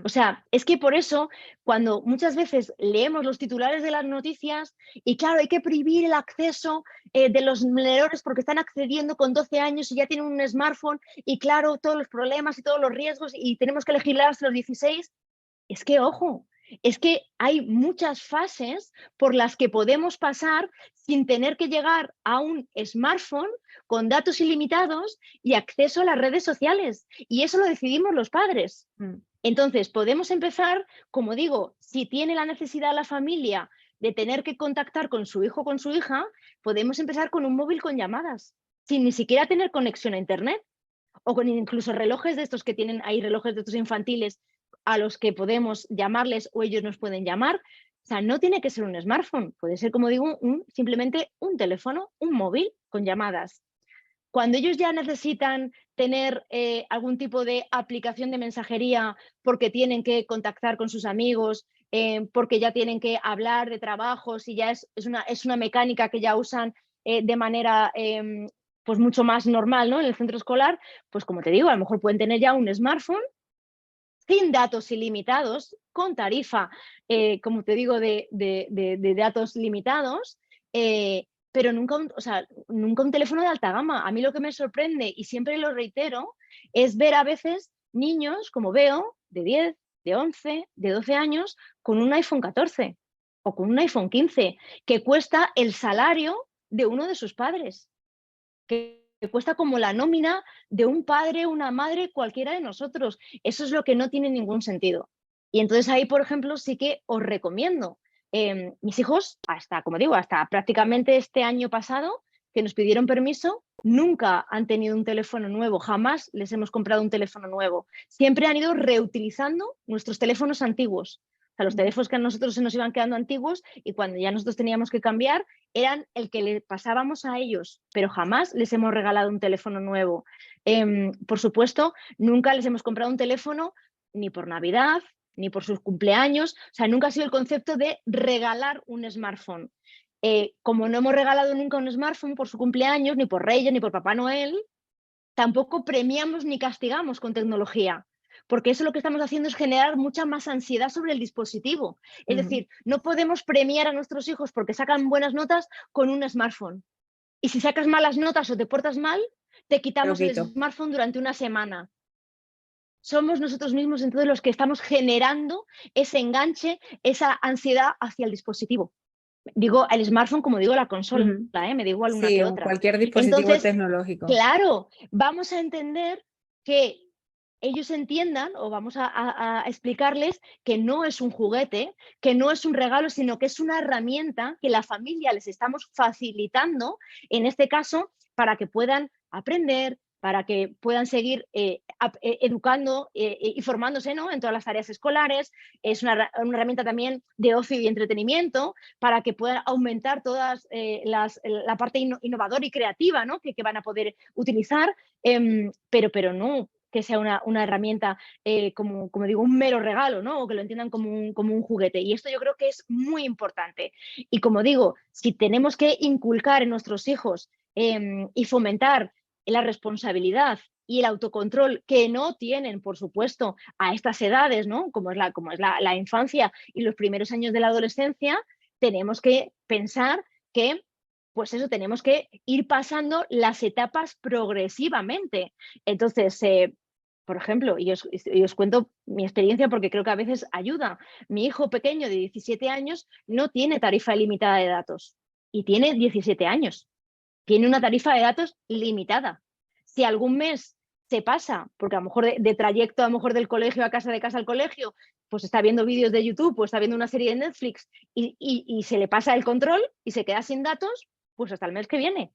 B: O sea, es que por eso, cuando muchas veces leemos los titulares de las noticias y claro, hay que prohibir el acceso de los menores porque están accediendo con 12 años y ya tienen un smartphone y claro, todos los problemas y todos los riesgos y tenemos que legislar hasta los 16, es que, ojo, es que hay muchas fases por las que podemos pasar sin tener que llegar a un smartphone con datos ilimitados y acceso a las redes sociales. Y eso lo decidimos los padres. Entonces, podemos empezar, como digo, si tiene la necesidad la familia de tener que contactar con su hijo o con su hija, podemos empezar con un móvil con llamadas, sin ni siquiera tener conexión a Internet, o con incluso relojes de estos que tienen ahí, relojes de estos infantiles a los que podemos llamarles o ellos nos pueden llamar. O sea, no tiene que ser un smartphone, puede ser, como digo, simplemente un teléfono, un móvil con llamadas. Cuando ellos ya necesitan tener algún tipo de aplicación de mensajería porque tienen que contactar con sus amigos, porque ya tienen que hablar de trabajos y ya es una mecánica que ya usan de manera pues mucho más normal, ¿no? En el centro escolar, pues como te digo, a lo mejor pueden tener ya un smartphone sin datos ilimitados, con tarifa, como te digo, de datos limitados, pero nunca nunca un teléfono de alta gama. A mí lo que me sorprende, y siempre lo reitero, es ver a veces niños, como veo, de 10, de 11, de 12 años, con un iPhone 14 o con un iPhone 15, que cuesta el salario de uno de sus padres, que cuesta como la nómina de un padre, una madre, cualquiera de nosotros. Eso es lo que no tiene ningún sentido. Y entonces ahí, por ejemplo, sí que os recomiendo. Mis hijos, hasta, como digo, hasta prácticamente este año pasado, que nos pidieron permiso, nunca han tenido un teléfono nuevo, jamás les hemos comprado un teléfono nuevo. Siempre han ido reutilizando nuestros teléfonos antiguos. O sea, los teléfonos que a nosotros se nos iban quedando antiguos y cuando ya nosotros teníamos que cambiar, eran el que le pasábamos a ellos, pero jamás les hemos regalado un teléfono nuevo. Por supuesto, nunca les hemos comprado un teléfono ni por Navidad, ni por sus cumpleaños. O sea, nunca ha sido el concepto de regalar un smartphone. Como no hemos regalado nunca un smartphone por su cumpleaños, ni por Reyes, ni por Papá Noel, tampoco premiamos ni castigamos con tecnología, porque eso lo que estamos haciendo es generar mucha más ansiedad sobre el dispositivo. Es decir, no podemos premiar a nuestros hijos porque sacan buenas notas con un smartphone. Y si sacas malas notas o te portas mal, te quitamos el smartphone durante una semana. Somos nosotros mismos entonces los que estamos generando ese enganche, esa ansiedad hacia el dispositivo. Digo el smartphone como digo la consola, me da igual una que otra.
A: Cualquier dispositivo
B: Entonces,
A: tecnológico.
B: claro, vamos a entender que ellos entiendan o vamos a explicarles que no es un juguete, que no es un regalo, sino que es una herramienta que la familia les estamos facilitando, en este caso, para que puedan aprender, para que puedan seguir educando y formándose, ¿no?, en todas las tareas escolares. Es una herramienta también de ocio y entretenimiento para que puedan aumentar todas la parte innovadora y creativa, ¿no?, que van a poder utilizar, pero no que sea una herramienta, como digo, un mero regalo, ¿no?, o que lo entiendan como un juguete. Y esto yo creo que es muy importante. Y como digo, si tenemos que inculcar en nuestros hijos y fomentar la responsabilidad y el autocontrol que no tienen, por supuesto, a estas edades, ¿no?, como es la infancia y los primeros años de la adolescencia, tenemos que pensar que, pues eso, tenemos que ir pasando las etapas progresivamente. Entonces, por ejemplo, y os cuento mi experiencia porque creo que a veces ayuda. Mi hijo pequeño de 17 años no tiene tarifa ilimitada de datos y tiene 17 años. Tiene una tarifa de datos limitada. Si algún mes se pasa, porque a lo mejor de trayecto, a lo mejor del colegio a casa, de casa al colegio, pues está viendo vídeos de YouTube, pues está viendo una serie de Netflix y se le pasa el control y se queda sin datos, pues hasta el mes que viene.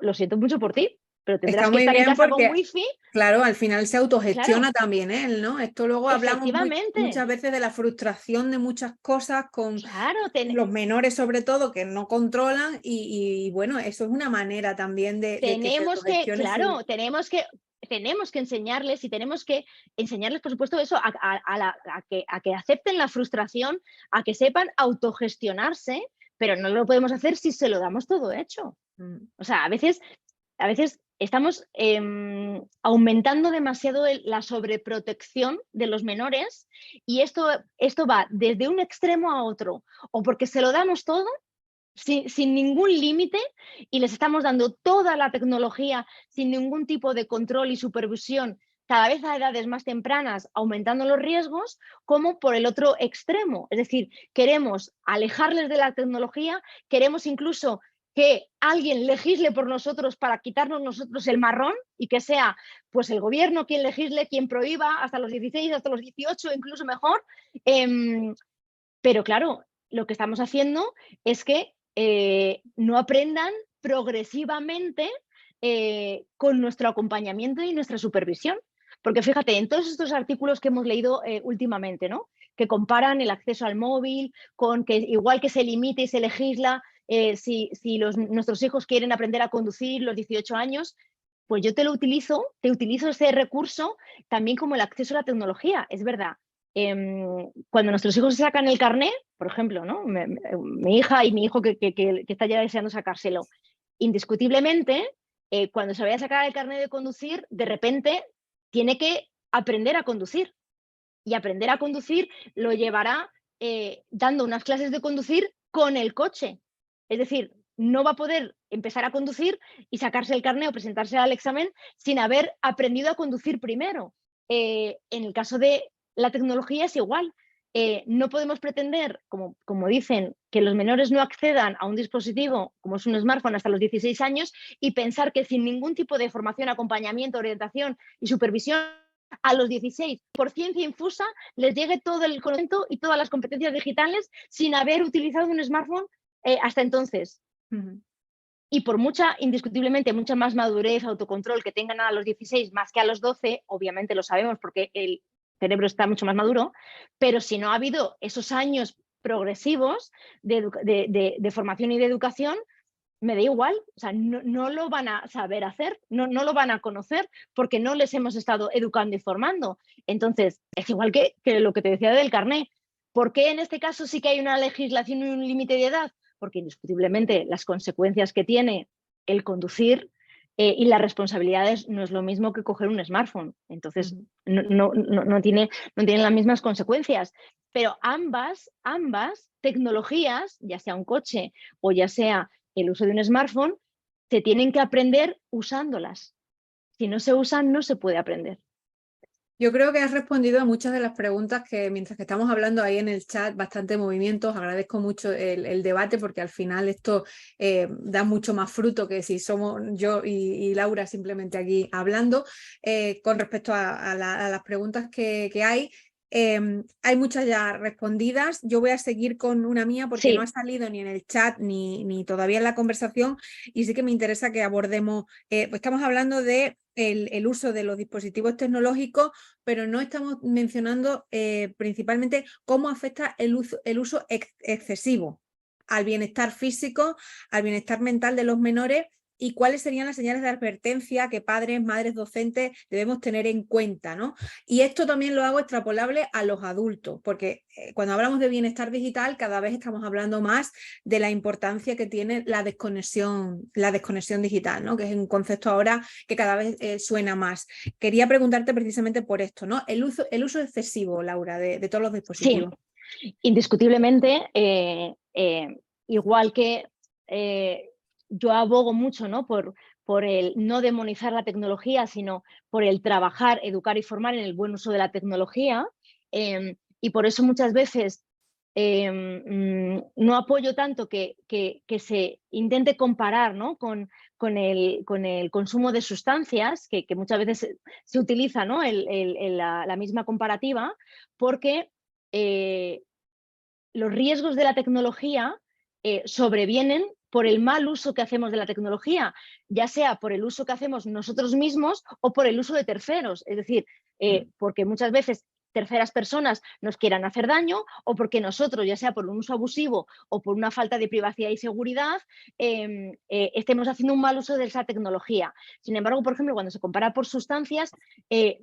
B: Lo siento mucho por ti, pero tendrás
A: Está
B: que
A: muy
B: estar en
A: bien
B: casa con
A: porque,
B: wifi.
A: claro, al final se autogestiona
B: Claro,
A: también él, ¿no? Esto luego hablamos
B: efectivamente.
A: muchas veces de la frustración de muchas cosas con
B: Claro,
A: los menores sobre todo que no controlan y bueno, eso es una manera también de que se
B: tenemos que,
A: autogestione su...
B: claro, tenemos que enseñarles, y tenemos que enseñarles, por supuesto, eso, a que acepten la frustración, a que sepan autogestionarse, pero no lo podemos hacer si se lo damos todo hecho.
A: Mm.
B: O sea, a veces estamos aumentando demasiado la sobreprotección de los menores, y esto va desde un extremo a otro, o porque se lo damos todo sin ningún límite y les estamos dando toda la tecnología sin ningún tipo de control y supervisión, cada vez a edades más tempranas, aumentando los riesgos, como por el otro extremo. Es decir, queremos alejarles de la tecnología, queremos incluso que alguien legisle por nosotros para quitarnos nosotros el marrón, y que sea pues el gobierno quien legisle, quien prohíba hasta los 16, hasta los 18, incluso mejor. Pero claro, lo que estamos haciendo es que no aprendan progresivamente con nuestro acompañamiento y nuestra supervisión. Porque fíjate, en todos estos artículos que hemos leído últimamente, ¿no? Que comparan el acceso al móvil con que igual que se limite y se legisla si nuestros hijos quieren aprender a conducir los 18 años, pues yo te utilizo ese recurso también como el acceso a la tecnología. Es verdad, cuando nuestros hijos se sacan el carné, por ejemplo, ¿no? Mi hija y mi hijo que está ya deseando sacárselo, indiscutiblemente, cuando se vaya a sacar el carné de conducir, de repente tiene que aprender a conducir. Y aprender a conducir lo llevará dando unas clases de conducir con el coche. Es decir, no va a poder empezar a conducir y sacarse el carné o presentarse al examen sin haber aprendido a conducir primero. En el caso de la tecnología es igual. No podemos pretender, como dicen, que los menores no accedan a un dispositivo como es un smartphone hasta los 16 años, y pensar que sin ningún tipo de formación, acompañamiento, orientación y supervisión a los 16, por ciencia infusa, les llegue todo el conocimiento y todas las competencias digitales sin haber utilizado un smartphone hasta entonces.
A: Ujú.
B: Y por indiscutiblemente, mucha más madurez, autocontrol que tengan a los 16 más que a los 12, obviamente lo sabemos porque el cerebro está mucho más maduro, pero si no ha habido esos años progresivos de formación y de educación, me da igual, o sea, no lo van a saber hacer, no lo van a conocer porque no les hemos estado educando y formando. Entonces, es igual que lo que te decía del carné. ¿Por qué en este caso sí que hay una legislación y un límite de edad? Porque indiscutiblemente las consecuencias que tiene el conducir y las responsabilidades no es lo mismo que coger un smartphone. Entonces,
A: Ujú.
B: no tienen las mismas consecuencias. Pero ambas tecnologías, ya sea un coche o ya sea el uso de un smartphone, se tienen que aprender usándolas. Si no se usan, no se puede aprender.
A: Yo creo que has respondido a muchas de las preguntas que mientras que estamos hablando ahí en el chat, bastante movimientos, agradezco mucho el debate porque al final esto da mucho más fruto que si somos yo y Laura simplemente aquí hablando. Con respecto a las preguntas que hay muchas ya respondidas. Yo voy a seguir con una mía porque no ha
B: Sí,
A: salido ni en el chat ni todavía en la conversación y sí que me interesa que abordemos, pues estamos hablando de el uso de los dispositivos tecnológicos, pero no estamos mencionando principalmente cómo afecta el uso excesivo al bienestar físico, al bienestar mental de los menores y cuáles serían las señales de advertencia que padres, madres, docentes debemos tener en cuenta, ¿no? Y esto también lo hago extrapolable a los adultos, porque cuando hablamos de bienestar digital cada vez estamos hablando más de la importancia que tiene la desconexión digital, ¿no? Que es un concepto ahora que cada vez suena más. Quería preguntarte precisamente por esto, ¿no? El uso excesivo, Laura, de todos los
B: sí,
A: dispositivos.
B: indiscutiblemente, igual que yo abogo mucho, ¿no? por el no demonizar la tecnología, sino por el trabajar, educar y formar en el buen uso de la tecnología. Y por eso muchas veces no apoyo tanto que se intente comparar, ¿no? con el consumo de sustancias, que muchas veces se utiliza, ¿no? la misma comparativa, porque los riesgos de la tecnología sobrevienen por el mal uso que hacemos de la tecnología, ya sea por el uso que hacemos nosotros mismos o por el uso de terceros. Es decir, porque muchas veces terceras personas nos quieran hacer daño o porque nosotros, ya sea por un uso abusivo o por una falta de privacidad y seguridad, estemos haciendo un mal uso de esa tecnología. Sin embargo, por ejemplo, cuando se compara por sustancias,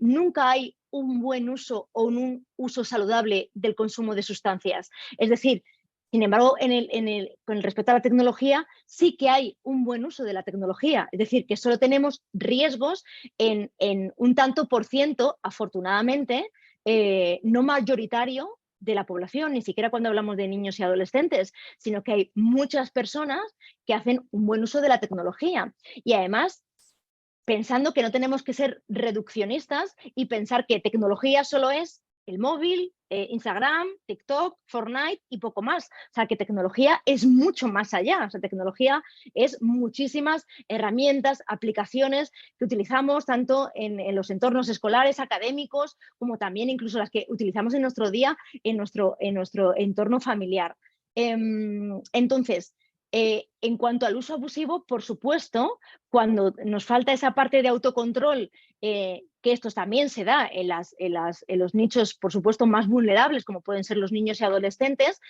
B: nunca hay un buen uso o un uso saludable del consumo de sustancias. Es decir, sin embargo, con el respecto a la tecnología, sí que hay un buen uso de la tecnología. Es decir, que solo tenemos riesgos en un tanto por ciento, afortunadamente, no mayoritario de la población, ni siquiera cuando hablamos de niños y adolescentes, sino que hay muchas personas que hacen un buen uso de la tecnología. Y además, pensando que no tenemos que ser reduccionistas y pensar que tecnología solo es el móvil, Instagram, TikTok, Fortnite y poco más. O sea, que tecnología es mucho más allá. O sea, tecnología es muchísimas herramientas, aplicaciones que utilizamos tanto en los entornos escolares, académicos, como también incluso las que utilizamos en nuestro día, en nuestro entorno familiar. Entonces, en cuanto al uso abusivo, por supuesto, cuando nos falta esa parte de autocontrol, que esto también se da en los nichos, por supuesto, más vulnerables, como pueden ser los niños y adolescentes,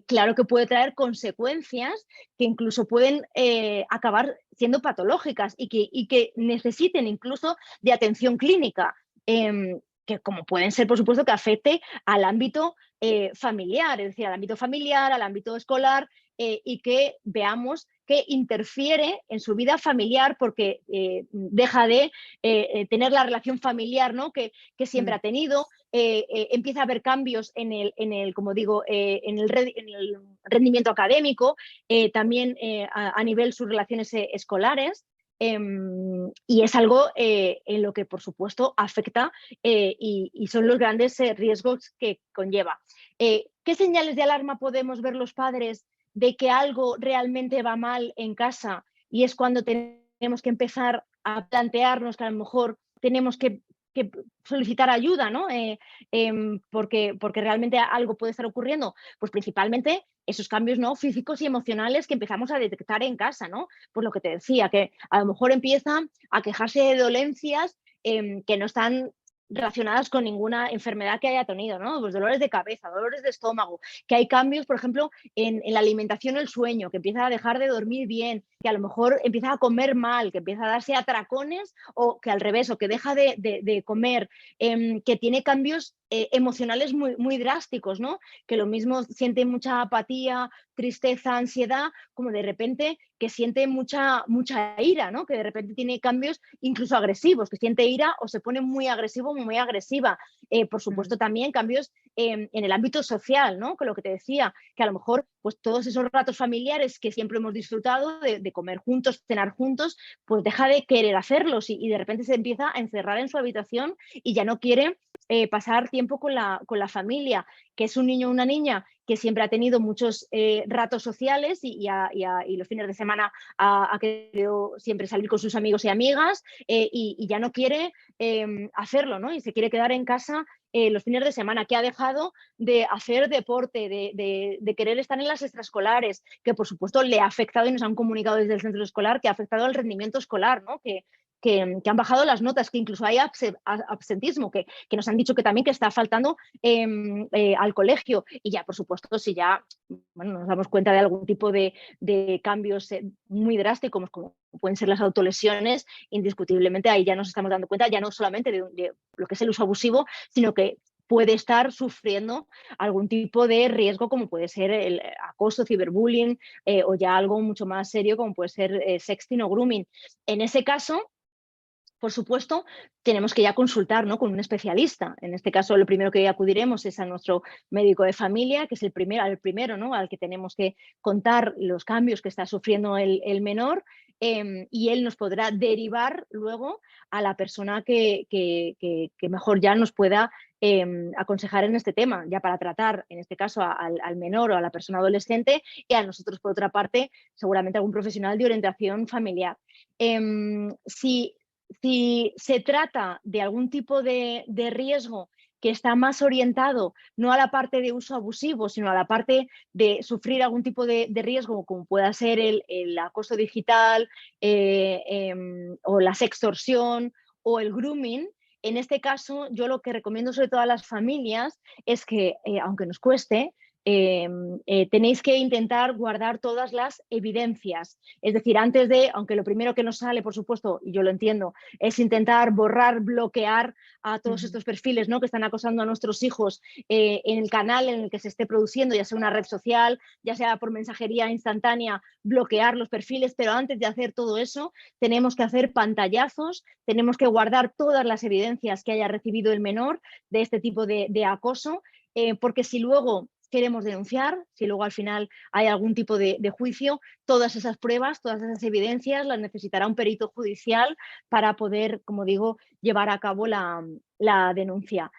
B: claro que puede traer consecuencias que incluso pueden acabar siendo patológicas y que necesiten incluso de atención clínica. Que como pueden ser, por supuesto, que afecte al ámbito familiar, es decir, al ámbito familiar, al ámbito escolar, y que veamos que interfiere en su vida familiar porque deja de tener la relación familiar, ¿no? que siempre ha tenido, empieza a haber cambios como digo, en el rendimiento académico, también a nivel sus relaciones escolares. Y es algo en lo que, por supuesto, afecta y son los grandes riesgos que conlleva. ¿Qué señales de alarma podemos ver los padres de que algo realmente va mal en casa? Y es cuando tenemos que empezar a plantearnos que a lo mejor tenemos que solicitar ayuda, ¿no? Porque realmente algo puede estar ocurriendo. Pues principalmente esos cambios, ¿no?, físicos y emocionales que empezamos a detectar en casa, ¿no? Pues lo que te decía, que a lo mejor empiezan a quejarse de dolencias que no están relacionadas con ninguna enfermedad que haya tenido, ¿no? Pues dolores de cabeza, dolores de estómago, que hay cambios, por ejemplo, en la alimentación, el sueño, que empieza a dejar de dormir bien, que a lo mejor empieza a comer mal, que empieza a darse atracones o que al revés, o que deja de comer, que tiene cambios emocionales muy, muy drásticos, ¿no? Que lo mismo siente mucha apatía, tristeza, ansiedad, como de repente que siente mucha ira, ¿no? Que de repente tiene cambios incluso agresivos, que siente ira o se pone muy agresivo, muy agresiva. Por supuesto, también cambios en el ámbito social, ¿no? Con lo que te decía, que a lo mejor pues todos esos ratos familiares que siempre hemos disfrutado de comer juntos, cenar juntos, pues deja de querer hacerlos y de repente se empieza a encerrar en su habitación y ya no quiere pasar tiempo con la familia, que es un niño o una niña que siempre ha tenido muchos ratos sociales y los fines de semana ha querido siempre salir con sus amigos y amigas, y ya no quiere hacerlo, ¿no? Y se quiere quedar en casa los fines de semana, que ha dejado de hacer deporte, de querer estar en las extraescolares, que por supuesto le ha afectado, y nos han comunicado desde el centro escolar, que ha afectado al rendimiento escolar, ¿no? Que han bajado las notas, que incluso hay absentismo, que nos han dicho que también que está faltando al colegio. Y ya, por supuesto, si ya nos damos cuenta de algún tipo de cambios muy drásticos, como pueden ser las autolesiones, indiscutiblemente ahí ya nos estamos dando cuenta ya no solamente de lo que es el uso abusivo, sino que puede estar sufriendo algún tipo de riesgo, como puede ser el acoso, ciberbullying, o ya algo mucho más serio, como puede ser sexting o grooming. En ese caso, por supuesto, tenemos que ya consultar, ¿no?, con un especialista. En este caso, lo primero que acudiremos es a nuestro médico de familia, que es el primero, ¿no?, al que tenemos que contar los cambios que está sufriendo el menor, y él nos podrá derivar luego a la persona que mejor ya nos pueda aconsejar en este tema, ya para tratar, en este caso, al menor o a la persona adolescente, y a nosotros, por otra parte, seguramente algún profesional de orientación familiar. Si se trata de algún tipo de riesgo que está más orientado no a la parte de uso abusivo, sino a la parte de sufrir algún tipo de riesgo, como pueda ser el acoso digital o la sextorsión o el grooming. En este caso, yo lo que recomiendo sobre todo a las familias es que, aunque nos cueste, tenéis que intentar guardar todas las evidencias. Es decir, antes de, aunque lo primero que nos sale, por supuesto, y yo lo entiendo, es intentar borrar, bloquear a todos estos perfiles, ¿no?, que están acosando a nuestros hijos en el canal en el que se esté produciendo, ya sea una red social, ya sea por mensajería instantánea, bloquear los perfiles, pero antes de hacer todo eso, tenemos que hacer pantallazos, tenemos que guardar todas las evidencias que haya recibido el menor de este tipo de acoso, porque si luego queremos denunciar, si luego al final hay algún tipo de juicio, todas esas pruebas, todas esas evidencias las necesitará un perito judicial para poder, como digo, llevar a cabo la denuncia.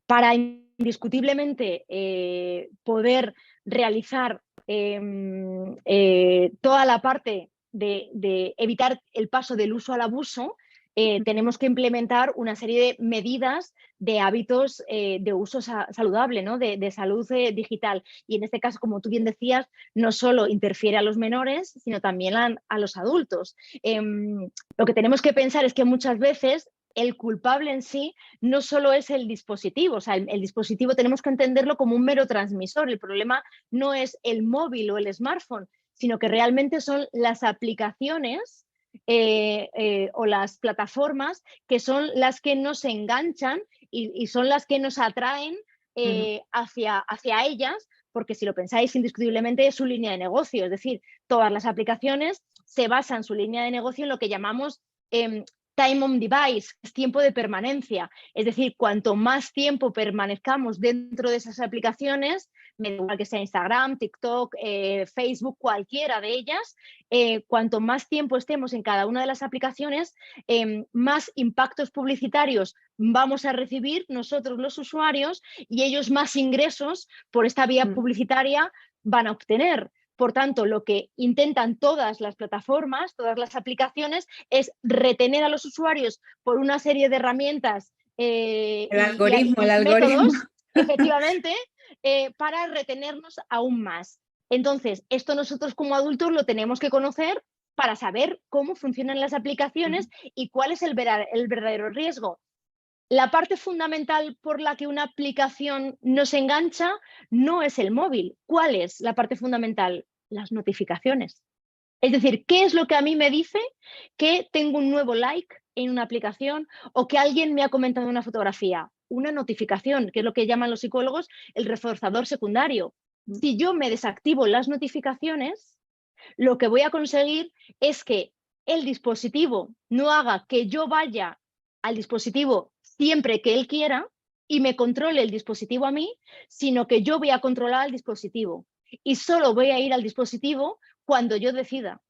B: Para indiscutiblemente poder realizar toda la parte de evitar el paso del uso al abuso, tenemos que implementar una serie de medidas de hábitos de uso saludable, ¿no?, de salud digital. Y en este caso, como tú bien decías, no solo interfiere a los menores, sino también a los adultos. Lo que tenemos que pensar es que muchas veces el culpable en sí no solo es el dispositivo, o sea, el dispositivo tenemos que entenderlo como un mero transmisor. El problema no es el móvil o el smartphone, sino que realmente son las aplicaciones o las plataformas que son las que nos enganchan y son las que nos atraen hacia ellas, porque si lo pensáis, indiscutiblemente es su línea de negocio. Es decir, todas las aplicaciones se basan su línea de negocio en lo que llamamos time on device, es tiempo de permanencia. Es decir, cuanto más tiempo permanezcamos dentro de esas aplicaciones, me da igual que sea Instagram, TikTok, Facebook, cualquiera de ellas, cuanto más tiempo estemos en cada una de las aplicaciones, más impactos publicitarios vamos a recibir nosotros los usuarios y ellos más ingresos por esta vía publicitaria van a obtener. Por tanto, lo que intentan todas las plataformas, todas las aplicaciones, es retener a los usuarios por una serie de herramientas y métodos, efectivamente, para retenernos aún más. Entonces, esto nosotros como adultos lo tenemos que conocer para saber cómo funcionan las aplicaciones y cuál es el verdadero riesgo. La parte fundamental por la que una aplicación nos engancha no es el móvil. ¿Cuál es la parte fundamental? Las notificaciones. Es decir, ¿qué es lo que a mí me dice que tengo un nuevo like en una aplicación o que alguien me ha comentado una fotografía? Una notificación, que es lo que llaman los psicólogos el reforzador secundario. Si yo me desactivo las notificaciones, lo que voy a conseguir es que el dispositivo no haga que yo vaya al dispositivo siempre que él quiera y me controle el dispositivo a mí, sino que yo voy a controlar el dispositivo y solo voy a ir al dispositivo cuando yo decida.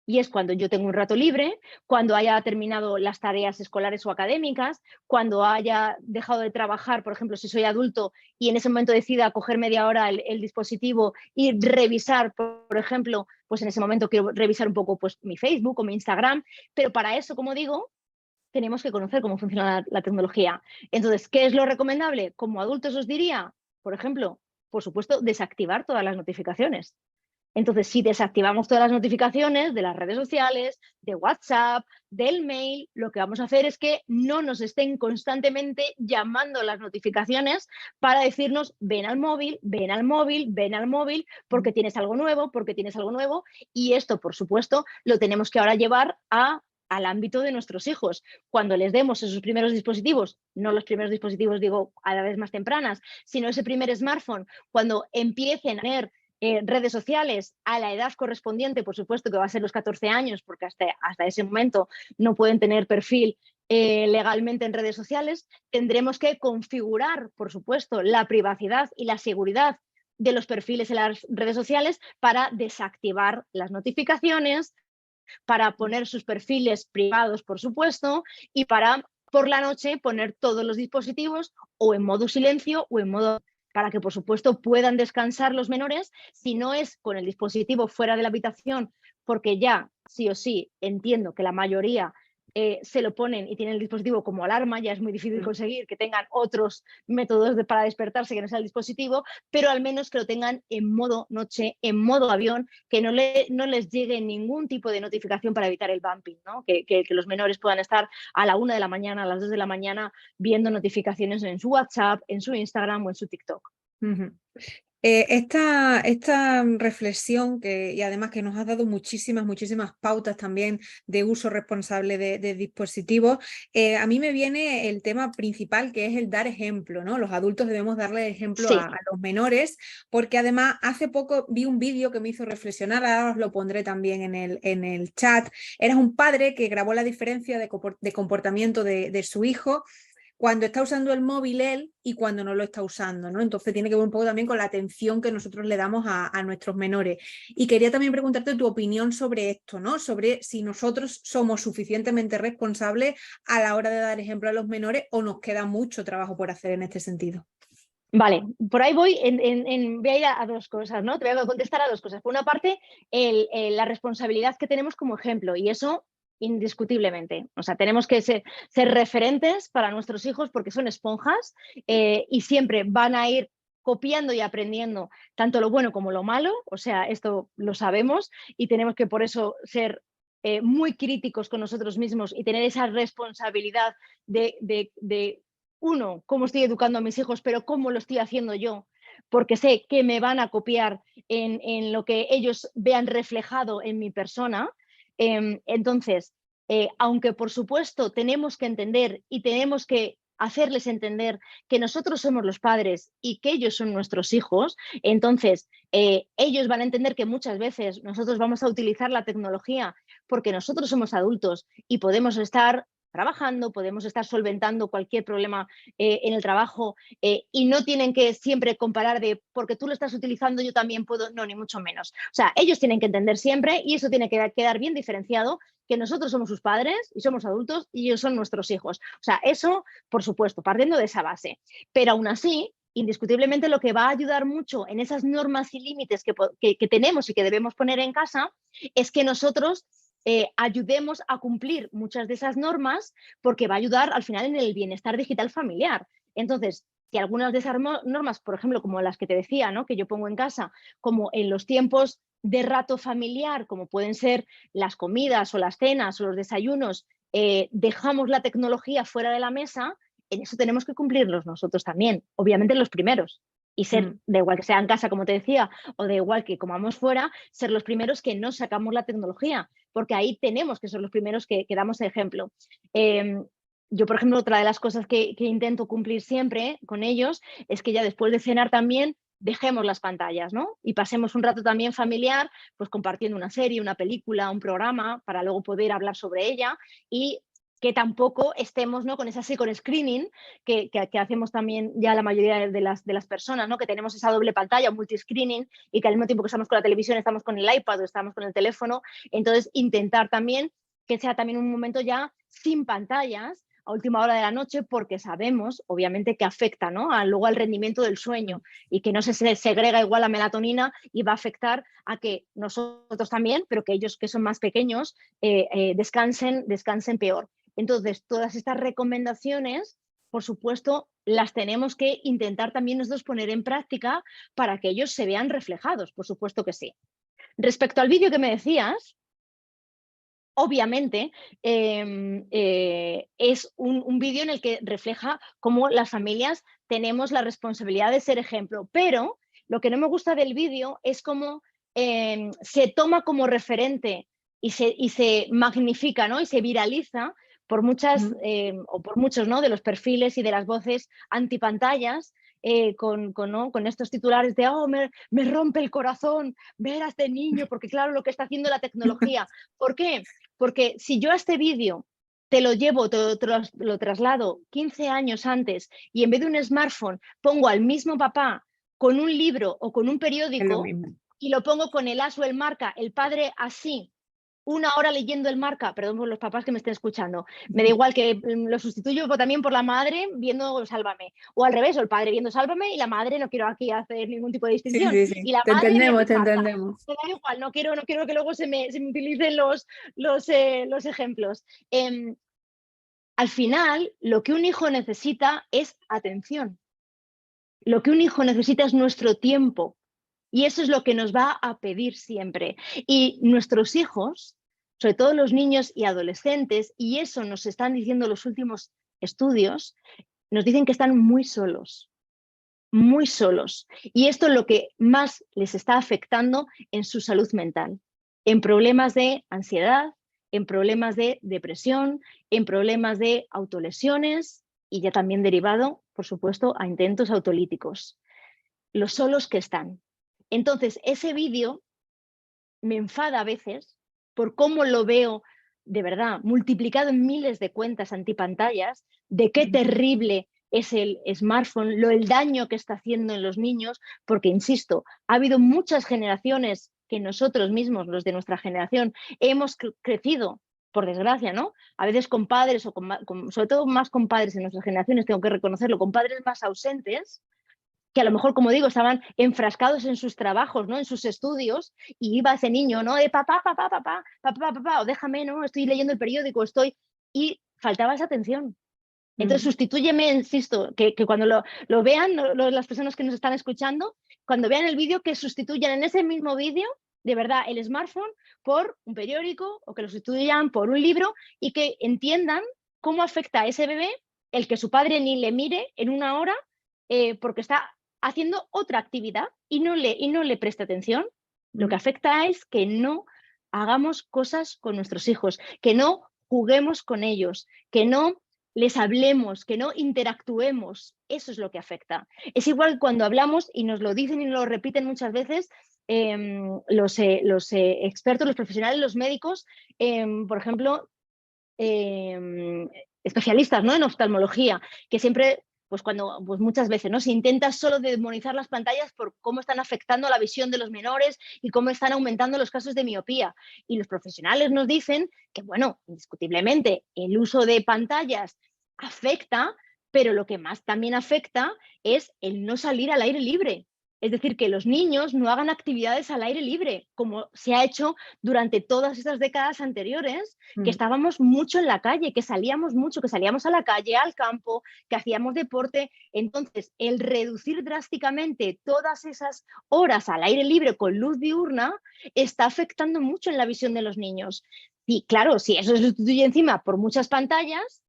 B: Y es cuando yo tengo un rato libre, cuando haya terminado las tareas escolares o académicas, cuando haya dejado de trabajar, por ejemplo, si soy adulto y en ese momento decida coger media hora el dispositivo y revisar, por ejemplo, pues en ese momento quiero revisar un poco pues, mi Facebook o mi Instagram, pero para eso, como digo, tenemos que conocer cómo funciona la tecnología. Entonces, ¿qué es lo recomendable? Como adultos os diría, por ejemplo, por supuesto, desactivar todas las notificaciones. Entonces, si desactivamos todas las notificaciones de las redes sociales, de WhatsApp, del mail, lo que vamos a hacer es que no nos estén constantemente llamando las notificaciones para decirnos ven al móvil, ven al móvil, ven al móvil, porque tienes algo nuevo, porque tienes algo nuevo. Y esto, por supuesto, lo tenemos que ahora llevar al ámbito de nuestros hijos. Cuando les demos esos primeros dispositivos, no los primeros dispositivos, digo, a la vez más tempranas, sino ese primer smartphone, cuando empiecen a tener redes sociales a la edad correspondiente, por supuesto que va a ser los 14 años, porque hasta ese momento no pueden tener perfil legalmente en redes sociales, tendremos que configurar, por supuesto, la privacidad y la seguridad de los perfiles en las redes sociales para desactivar las notificaciones, para poner sus perfiles privados, por supuesto, y para por la noche poner todos los dispositivos o en modo silencio o en modo para que, por supuesto, puedan descansar los menores, si no es con el dispositivo fuera de la habitación, porque ya, sí o sí, entiendo que la mayoría se lo ponen y tienen el dispositivo como alarma, ya es muy difícil conseguir que tengan otros métodos para despertarse que no sea el dispositivo, pero al menos que lo tengan en modo noche, en modo avión, que no les llegue ningún tipo de notificación para evitar el bumping, ¿no? Que los menores puedan estar a la 1 de la mañana, a las 2 de la mañana, viendo notificaciones en su WhatsApp, en su Instagram o en su TikTok.
A: Esta reflexión y además que nos has dado muchísimas pautas también de uso responsable de dispositivos, a mí me viene el tema principal, que es el dar ejemplo, ¿no? Los adultos debemos darle ejemplo a los menores, porque además hace poco vi un vídeo que me hizo reflexionar, ahora os lo pondré también en el chat. Era un padre que grabó la diferencia de comportamiento de su hijo cuando está usando el móvil él y cuando no lo está usando, ¿no? Entonces tiene que ver un poco también con la atención que nosotros le damos a nuestros menores. Y quería también preguntarte tu opinión sobre esto, ¿no? Sobre si nosotros somos suficientemente responsables a la hora de dar ejemplo a los menores o nos queda mucho trabajo por hacer en este sentido.
B: Vale, por ahí voy, voy a ir a dos cosas, ¿no? Te voy a contestar a dos cosas. Por una parte, la responsabilidad que tenemos como ejemplo, y eso indiscutiblemente. O sea, tenemos que ser referentes para nuestros hijos porque son esponjas y siempre van a ir copiando y aprendiendo tanto lo bueno como lo malo. O sea, esto lo sabemos y tenemos que por eso ser muy críticos con nosotros mismos y tener esa responsabilidad de uno, cómo estoy educando a mis hijos, pero cómo lo estoy haciendo yo, porque sé que me van a copiar en lo que ellos vean reflejado en mi persona. Entonces, aunque por supuesto tenemos que entender y tenemos que hacerles entender que nosotros somos los padres y que ellos son nuestros hijos, entonces ellos van a entender que muchas veces nosotros vamos a utilizar la tecnología porque nosotros somos adultos y podemos estar trabajando, podemos estar solventando cualquier problema en el trabajo y no tienen que siempre comparar de porque tú lo estás utilizando yo también puedo, no, ni mucho menos. O sea, ellos tienen que entender siempre y eso tiene que quedar bien diferenciado que nosotros somos sus padres y somos adultos y ellos son nuestros hijos. O sea, eso, por supuesto, partiendo de esa base. Pero aún así, indiscutiblemente lo que va a ayudar mucho en esas normas y límites que tenemos y que debemos poner en casa es que nosotros ayudemos a cumplir muchas de esas normas porque va a ayudar al final en el bienestar digital familiar. Entonces, si algunas de esas normas, por ejemplo, como las que te decía, ¿no? Que yo pongo en casa, como en los tiempos de rato familiar, como pueden ser las comidas o las cenas o los desayunos, dejamos la tecnología fuera de la mesa, en eso tenemos que cumplirlos nosotros también, obviamente los primeros. Y ser, da igual que sea en casa, como te decía, o da igual que comamos fuera, ser los primeros que no sacamos la tecnología, porque ahí tenemos que ser los primeros que damos ejemplo. Yo, por ejemplo, otra de las cosas que intento cumplir siempre con ellos es que ya después de cenar también dejemos las pantallas, ¿no? Y pasemos un rato también familiar, pues compartiendo una serie, una película, un programa, para luego poder hablar sobre ella y que tampoco estemos, ¿no? con ese second screening que hacemos también ya la mayoría de las personas, ¿no? Que tenemos esa doble pantalla, multiscreening, y que al mismo tiempo que estamos con la televisión estamos con el iPad o estamos con el teléfono. Entonces, intentar también que sea también un momento ya sin pantallas a última hora de la noche, porque sabemos, obviamente, que afecta, ¿no? luego al rendimiento del sueño y que no se segrega igual la melatonina y va a afectar a que nosotros también, pero que ellos que son más pequeños descansen peor. Entonces, todas estas recomendaciones, por supuesto, las tenemos que intentar también nosotros poner en práctica para que ellos se vean reflejados, por supuesto que sí. Respecto al vídeo que me decías, obviamente es un vídeo en el que refleja cómo las familias tenemos la responsabilidad de ser ejemplo, pero lo que no me gusta del vídeo es cómo se toma como referente y se magnifica, ¿no? Y se viraliza por muchas o por muchos, ¿no? de los perfiles y de las voces antipantallas con estos titulares de me rompe el corazón ver a este niño, porque claro, lo que está haciendo la tecnología. ¿Por qué? Porque si yo a este vídeo te lo llevo, lo traslado 15 años antes y en vez de un smartphone pongo al mismo papá con un libro o con un periódico y lo pongo con el as o el marca, el padre así, una hora leyendo el marca, perdón por los papás que me estén escuchando, me da igual que lo sustituyo también por la madre viendo Sálvame, o al revés, o el padre viendo Sálvame y la madre, no quiero aquí hacer ningún tipo de distinción,
A: sí.
B: y la
A: te
B: madre
A: entendemos,
B: te
A: entendemos.
B: Me da igual, no quiero que luego se me utilicen los ejemplos. al final, lo que un hijo necesita es atención. Lo que un hijo necesita es nuestro tiempo. Y eso es lo que nos va a pedir siempre. Y nuestros hijos, sobre todo los niños y adolescentes, y eso nos están diciendo los últimos estudios, nos dicen que están muy solos. Muy solos. Y esto es lo que más les está afectando en su salud mental, en problemas de ansiedad, en problemas de depresión, en problemas de autolesiones y ya también derivado, por supuesto, a intentos autolíticos. Los solos que están. Entonces, ese vídeo me enfada a veces por cómo lo veo de verdad multiplicado en miles de cuentas antipantallas, de qué terrible es el smartphone, el daño que está haciendo en los niños, porque, insisto, ha habido muchas generaciones que nosotros mismos, los de nuestra generación, hemos crecido, por desgracia, ¿no? A veces con padres, o sobre todo más con padres en nuestras generaciones, tengo que reconocerlo, con padres más ausentes, que a lo mejor, como digo, estaban enfrascados en sus trabajos, ¿no? En sus estudios, y iba ese niño, ¿no? De papá, papá, papá, papá, papá, o déjame, ¿no? Estoy leyendo el periódico, y faltaba esa atención. Entonces, sustitúyeme, insisto, que cuando lo vean las personas que nos están escuchando, cuando vean el vídeo, que sustituyan en ese mismo vídeo, de verdad, el smartphone por un periódico, o que lo sustituyan por un libro, y que entiendan cómo afecta a ese bebé el que su padre ni le mire en una hora porque está haciendo otra actividad y no le preste atención. Lo que afecta es que no hagamos cosas con nuestros hijos, que no juguemos con ellos, que no les hablemos, que no interactuemos. Eso es lo que afecta. Es igual cuando hablamos, y nos lo dicen y nos lo repiten muchas veces los expertos, los profesionales, los médicos, por ejemplo, especialistas, ¿no? En oftalmología, que siempre, pues muchas veces, ¿no? Se intenta solo demonizar las pantallas por cómo están afectando la visión de los menores y cómo están aumentando los casos de miopía. Y los profesionales nos dicen que, bueno, indiscutiblemente el uso de pantallas afecta, pero lo que más también afecta es el no salir al aire libre. Es decir, que los niños no hagan actividades al aire libre, como se ha hecho durante todas estas décadas anteriores, que estábamos mucho en la calle, que salíamos mucho, que salíamos a la calle, al campo, que hacíamos deporte. Entonces, el reducir drásticamente todas esas horas al aire libre con luz diurna está afectando mucho en la visión de los niños. Y claro, si eso se sustituye encima por muchas pantallas,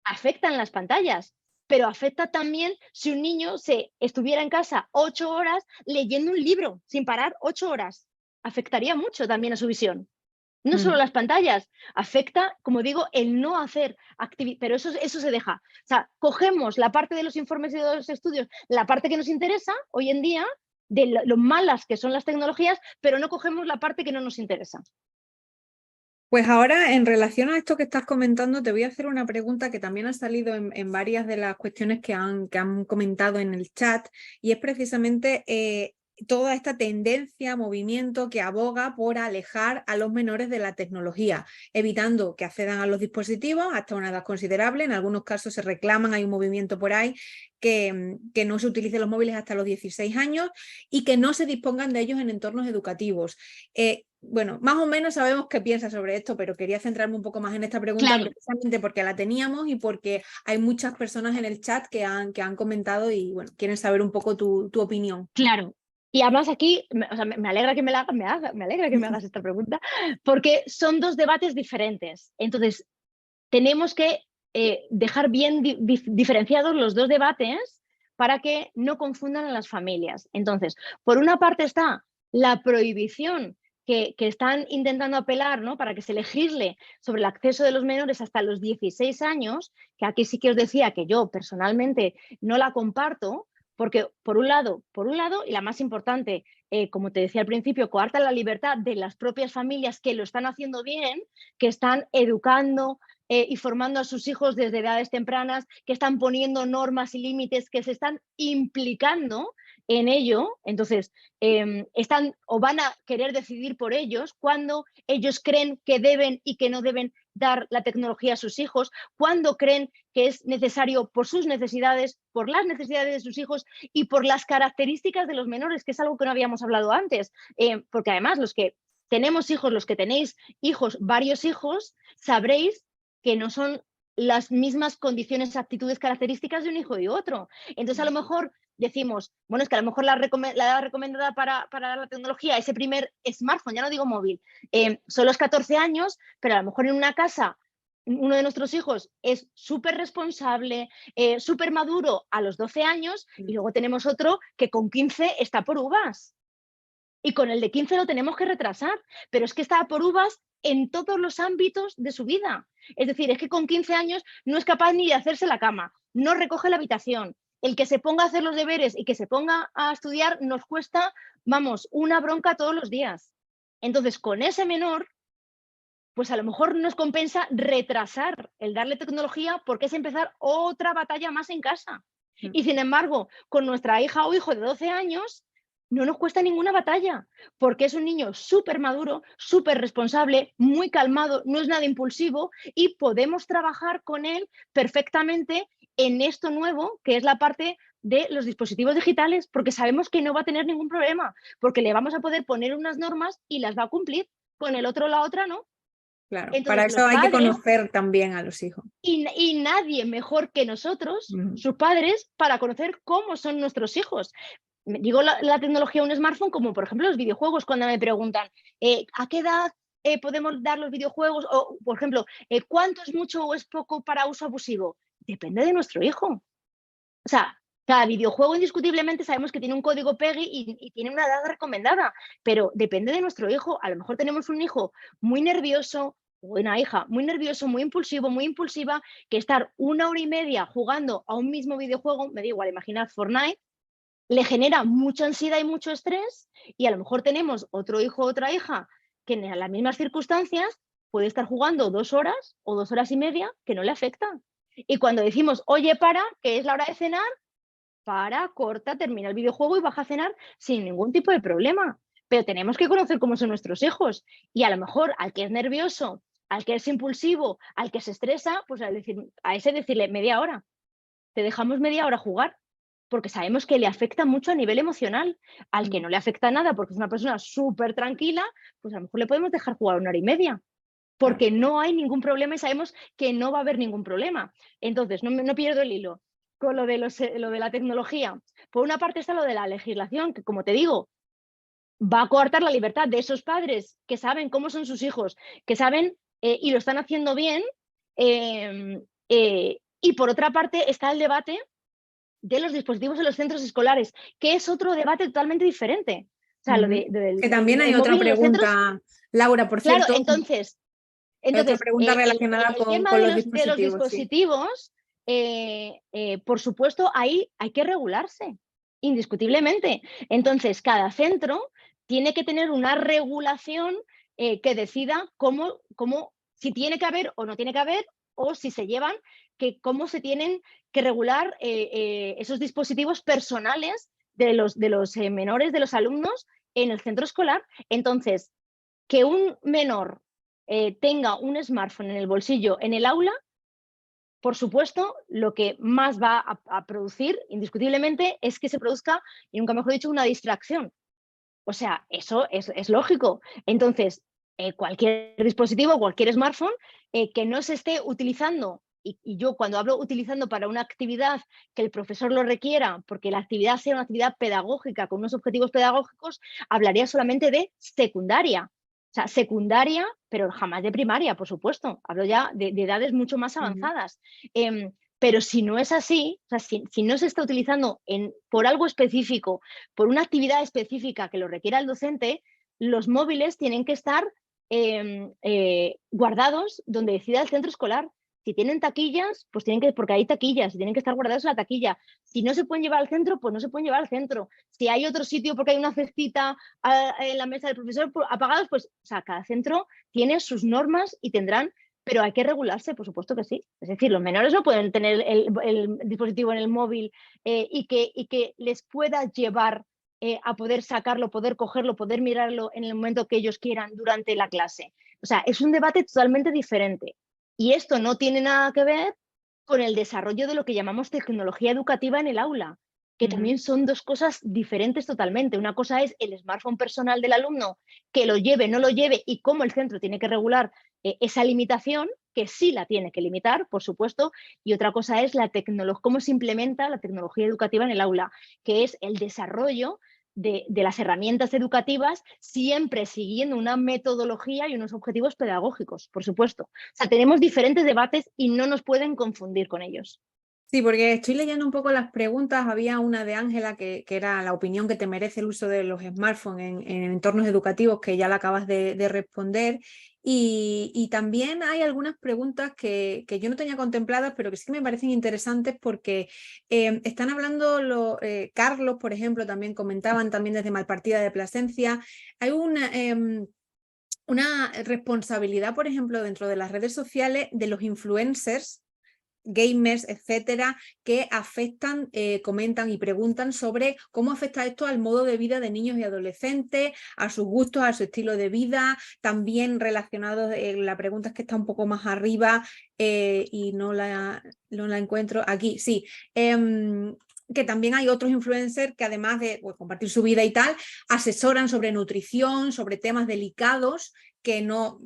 B: afectan las pantallas. Pero afecta también si un niño estuviera en casa 8 horas leyendo un libro sin parar 8 horas. Afectaría mucho también a su visión. No solo las pantallas, afecta, como digo, el no hacer actividad, pero eso se deja. O sea, cogemos la parte de los informes y de los estudios, la parte que nos interesa hoy en día, de lo malas que son las tecnologías, pero no cogemos la parte que no nos interesa.
A: Pues ahora, en relación a esto que estás comentando, te voy a hacer una pregunta que también ha salido en varias de las cuestiones que han comentado en el chat, y es precisamente toda esta tendencia, movimiento que aboga por alejar a los menores de la tecnología, evitando que accedan a los dispositivos hasta una edad considerable. En algunos casos se reclaman, hay un movimiento por ahí, que no se utilicen los móviles hasta los 16 años y que no se dispongan de ellos en entornos educativos. Bueno, más o menos sabemos qué piensas sobre esto, pero quería centrarme un poco más en esta pregunta, claro, precisamente porque la teníamos y porque hay muchas personas en el chat que han comentado y bueno, quieren saber un poco tu opinión.
B: Claro. Y además aquí, o sea, me alegra que me alegra que me hagas esta pregunta, porque son dos debates diferentes. Entonces, tenemos que dejar bien diferenciados los dos debates para que no confundan a las familias. Entonces, por una parte está la prohibición que están intentando apelar, ¿no? Para que se legisle sobre el acceso de los menores hasta los 16 años, que aquí sí que os decía que yo personalmente no la comparto, porque por un lado, y la más importante, como te decía al principio, coarta la libertad de las propias familias que lo están haciendo bien, que están educando y formando a sus hijos desde edades tempranas, que están poniendo normas y límites, que se están implicando en ello. Entonces, están o van a querer decidir por ellos cuando ellos creen que deben y que no deben dar la tecnología a sus hijos, cuando creen que es necesario por sus necesidades, por las necesidades de sus hijos y por las características de los menores, que es algo que no habíamos hablado antes, porque además los que tenemos hijos, los que tenéis hijos, varios hijos, sabréis que no son las mismas condiciones, actitudes, características de un hijo y otro. Entonces, a lo mejor decimos, bueno, es que a lo mejor la edad recomendada para la tecnología, ese primer smartphone, ya no digo móvil, son los 14 años, pero a lo mejor en una casa uno de nuestros hijos es súper responsable, súper maduro a los 12 años, y luego tenemos otro que con 15 está por uvas. Y con el de 15 lo tenemos que retrasar, pero es que está por uvas en todos los ámbitos de su vida. Es decir, es que con 15 años no es capaz ni de hacerse la cama, no recoge la habitación. El que se ponga a hacer los deberes y que se ponga a estudiar nos cuesta, vamos, una bronca todos los días. Entonces, con ese menor, pues a lo mejor nos compensa retrasar el darle tecnología, porque es empezar otra batalla más en casa. Y sin embargo, con nuestra hija o hijo de 12 años, no nos cuesta ninguna batalla, porque es un niño súper maduro, súper responsable, muy calmado, no es nada impulsivo, y podemos trabajar con él perfectamente en esto nuevo, que es la parte de los dispositivos digitales, porque sabemos que no va a tener ningún problema, porque le vamos a poder poner unas normas y las va a cumplir. Con el otro, la otra, ¿no?
A: Claro,
B: Entonces,
A: para eso
B: los
A: hay que
B: padres,
A: conocer también a los hijos.
B: y nadie mejor que nosotros, sus padres, para conocer cómo son nuestros hijos. Digo la tecnología, un smartphone, como por ejemplo los videojuegos, cuando me preguntan ¿a qué edad podemos dar los videojuegos? O, por ejemplo, ¿cuánto es mucho o es poco para uso abusivo? Depende de nuestro hijo. O sea, cada videojuego indiscutiblemente sabemos que tiene un código PEGI y tiene una edad recomendada, pero depende de nuestro hijo. A lo mejor tenemos un hijo muy nervioso o una hija muy nervioso, muy impulsivo, muy impulsiva, que estar 1 hora y media jugando a un mismo videojuego, me da igual, imaginad Fortnite, le genera mucha ansiedad y mucho estrés, y a lo mejor tenemos otro hijo o otra hija que en las mismas circunstancias puede estar jugando 2 horas o 2 horas y media que no le afecta. Y cuando decimos, oye, para, que es la hora de cenar, para, corta, termina el videojuego y baja a cenar sin ningún tipo de problema. Pero tenemos que conocer cómo son nuestros hijos, y a lo mejor al que es nervioso, al que es impulsivo, al que se estresa, pues a ese decirle media hora, te dejamos media hora jugar, porque sabemos que le afecta mucho a nivel emocional. Al que no le afecta nada porque es una persona súper tranquila, pues a lo mejor le podemos dejar jugar 1 hora y media, porque no hay ningún problema y sabemos que no va a haber ningún problema. Entonces, no pierdo el hilo con lo de la tecnología. Por una parte está lo de la legislación, que como te digo, va a coartar la libertad de esos padres que saben cómo son sus hijos, que saben y lo están haciendo bien. Y por otra parte está el debate de los dispositivos en los centros escolares, que es otro debate totalmente diferente. O sea, lo
A: Que también hay
B: del
A: otra
B: móvil en los centros,
A: pregunta, Laura, por
B: claro,
A: cierto,
B: entonces,
A: hay otra pregunta relacionada
B: el tema
A: con
B: de
A: los
B: los
A: dispositivos, sí.
B: dispositivos, por supuesto, ahí hay que regularse, indiscutiblemente. Entonces, cada centro tiene que tener una regulación que decida si tiene que haber o no tiene que haber, o si se llevan, cómo se tienen que regular esos dispositivos personales de los menores, de los alumnos en el centro escolar. Entonces, que un menor tenga un smartphone en el bolsillo en el aula, por supuesto, lo que más va a producir, indiscutiblemente, es que se produzca, y nunca mejor dicho, una distracción. O sea, eso es lógico. Entonces, cualquier dispositivo, cualquier smartphone que no se esté utilizando, y yo cuando hablo utilizando para una actividad que el profesor lo requiera, porque la actividad sea una actividad pedagógica con unos objetivos pedagógicos, hablaría solamente de secundaria. O sea, secundaria, pero jamás de primaria, por supuesto. Hablo ya de edades mucho más avanzadas. Pero si no es así, o sea, si no se está utilizando por algo específico, por una actividad específica que lo requiera el docente, los móviles tienen que estar guardados donde decida el centro escolar. Si tienen taquillas, pues porque hay taquillas, tienen que estar guardados en la taquilla. Si no se pueden llevar al centro, pues no se pueden llevar al centro. Si hay otro sitio porque hay una cestita en la mesa del profesor apagados, pues, o sea, cada centro tiene sus normas y tendrán, pero hay que regularse, por supuesto que sí. Es decir, los menores no pueden tener el dispositivo en el móvil y que les pueda llevar a poder sacarlo, poder cogerlo, poder mirarlo en el momento que ellos quieran durante la clase. O sea, es un debate totalmente diferente. Y esto no tiene nada que ver con el desarrollo de lo que llamamos tecnología educativa en el aula, que también son dos cosas diferentes totalmente. Una cosa es el smartphone personal del alumno, que lo lleve, no lo lleve, y cómo el centro tiene que regular esa limitación, que sí la tiene que limitar, por supuesto, y otra cosa es cómo se implementa la tecnología educativa en el aula, que es el desarrollo de las herramientas educativas, siempre siguiendo una metodología y unos objetivos pedagógicos, por supuesto. O sea, tenemos diferentes debates y no nos pueden confundir con ellos.
A: Sí, porque estoy leyendo un poco las preguntas. Había una de Ángela que era la opinión que te merece el uso de los smartphones en entornos educativos, que ya la acabas de responder. Y también hay algunas preguntas que yo no tenía contempladas, pero que sí que me parecen interesantes porque están hablando, Carlos, por ejemplo, también comentaban también desde Malpartida de Plasencia. Hay una responsabilidad, por ejemplo, dentro de las redes sociales de los influencers, gamers, etcétera, que afectan, comentan y preguntan sobre cómo afecta esto al modo de vida de niños y adolescentes, a sus gustos, a su estilo de vida. También relacionado, la pregunta es que está un poco más arriba y no la encuentro aquí, sí. Que también hay otros influencers que, además de compartir su vida y tal, asesoran sobre nutrición, sobre temas delicados, que no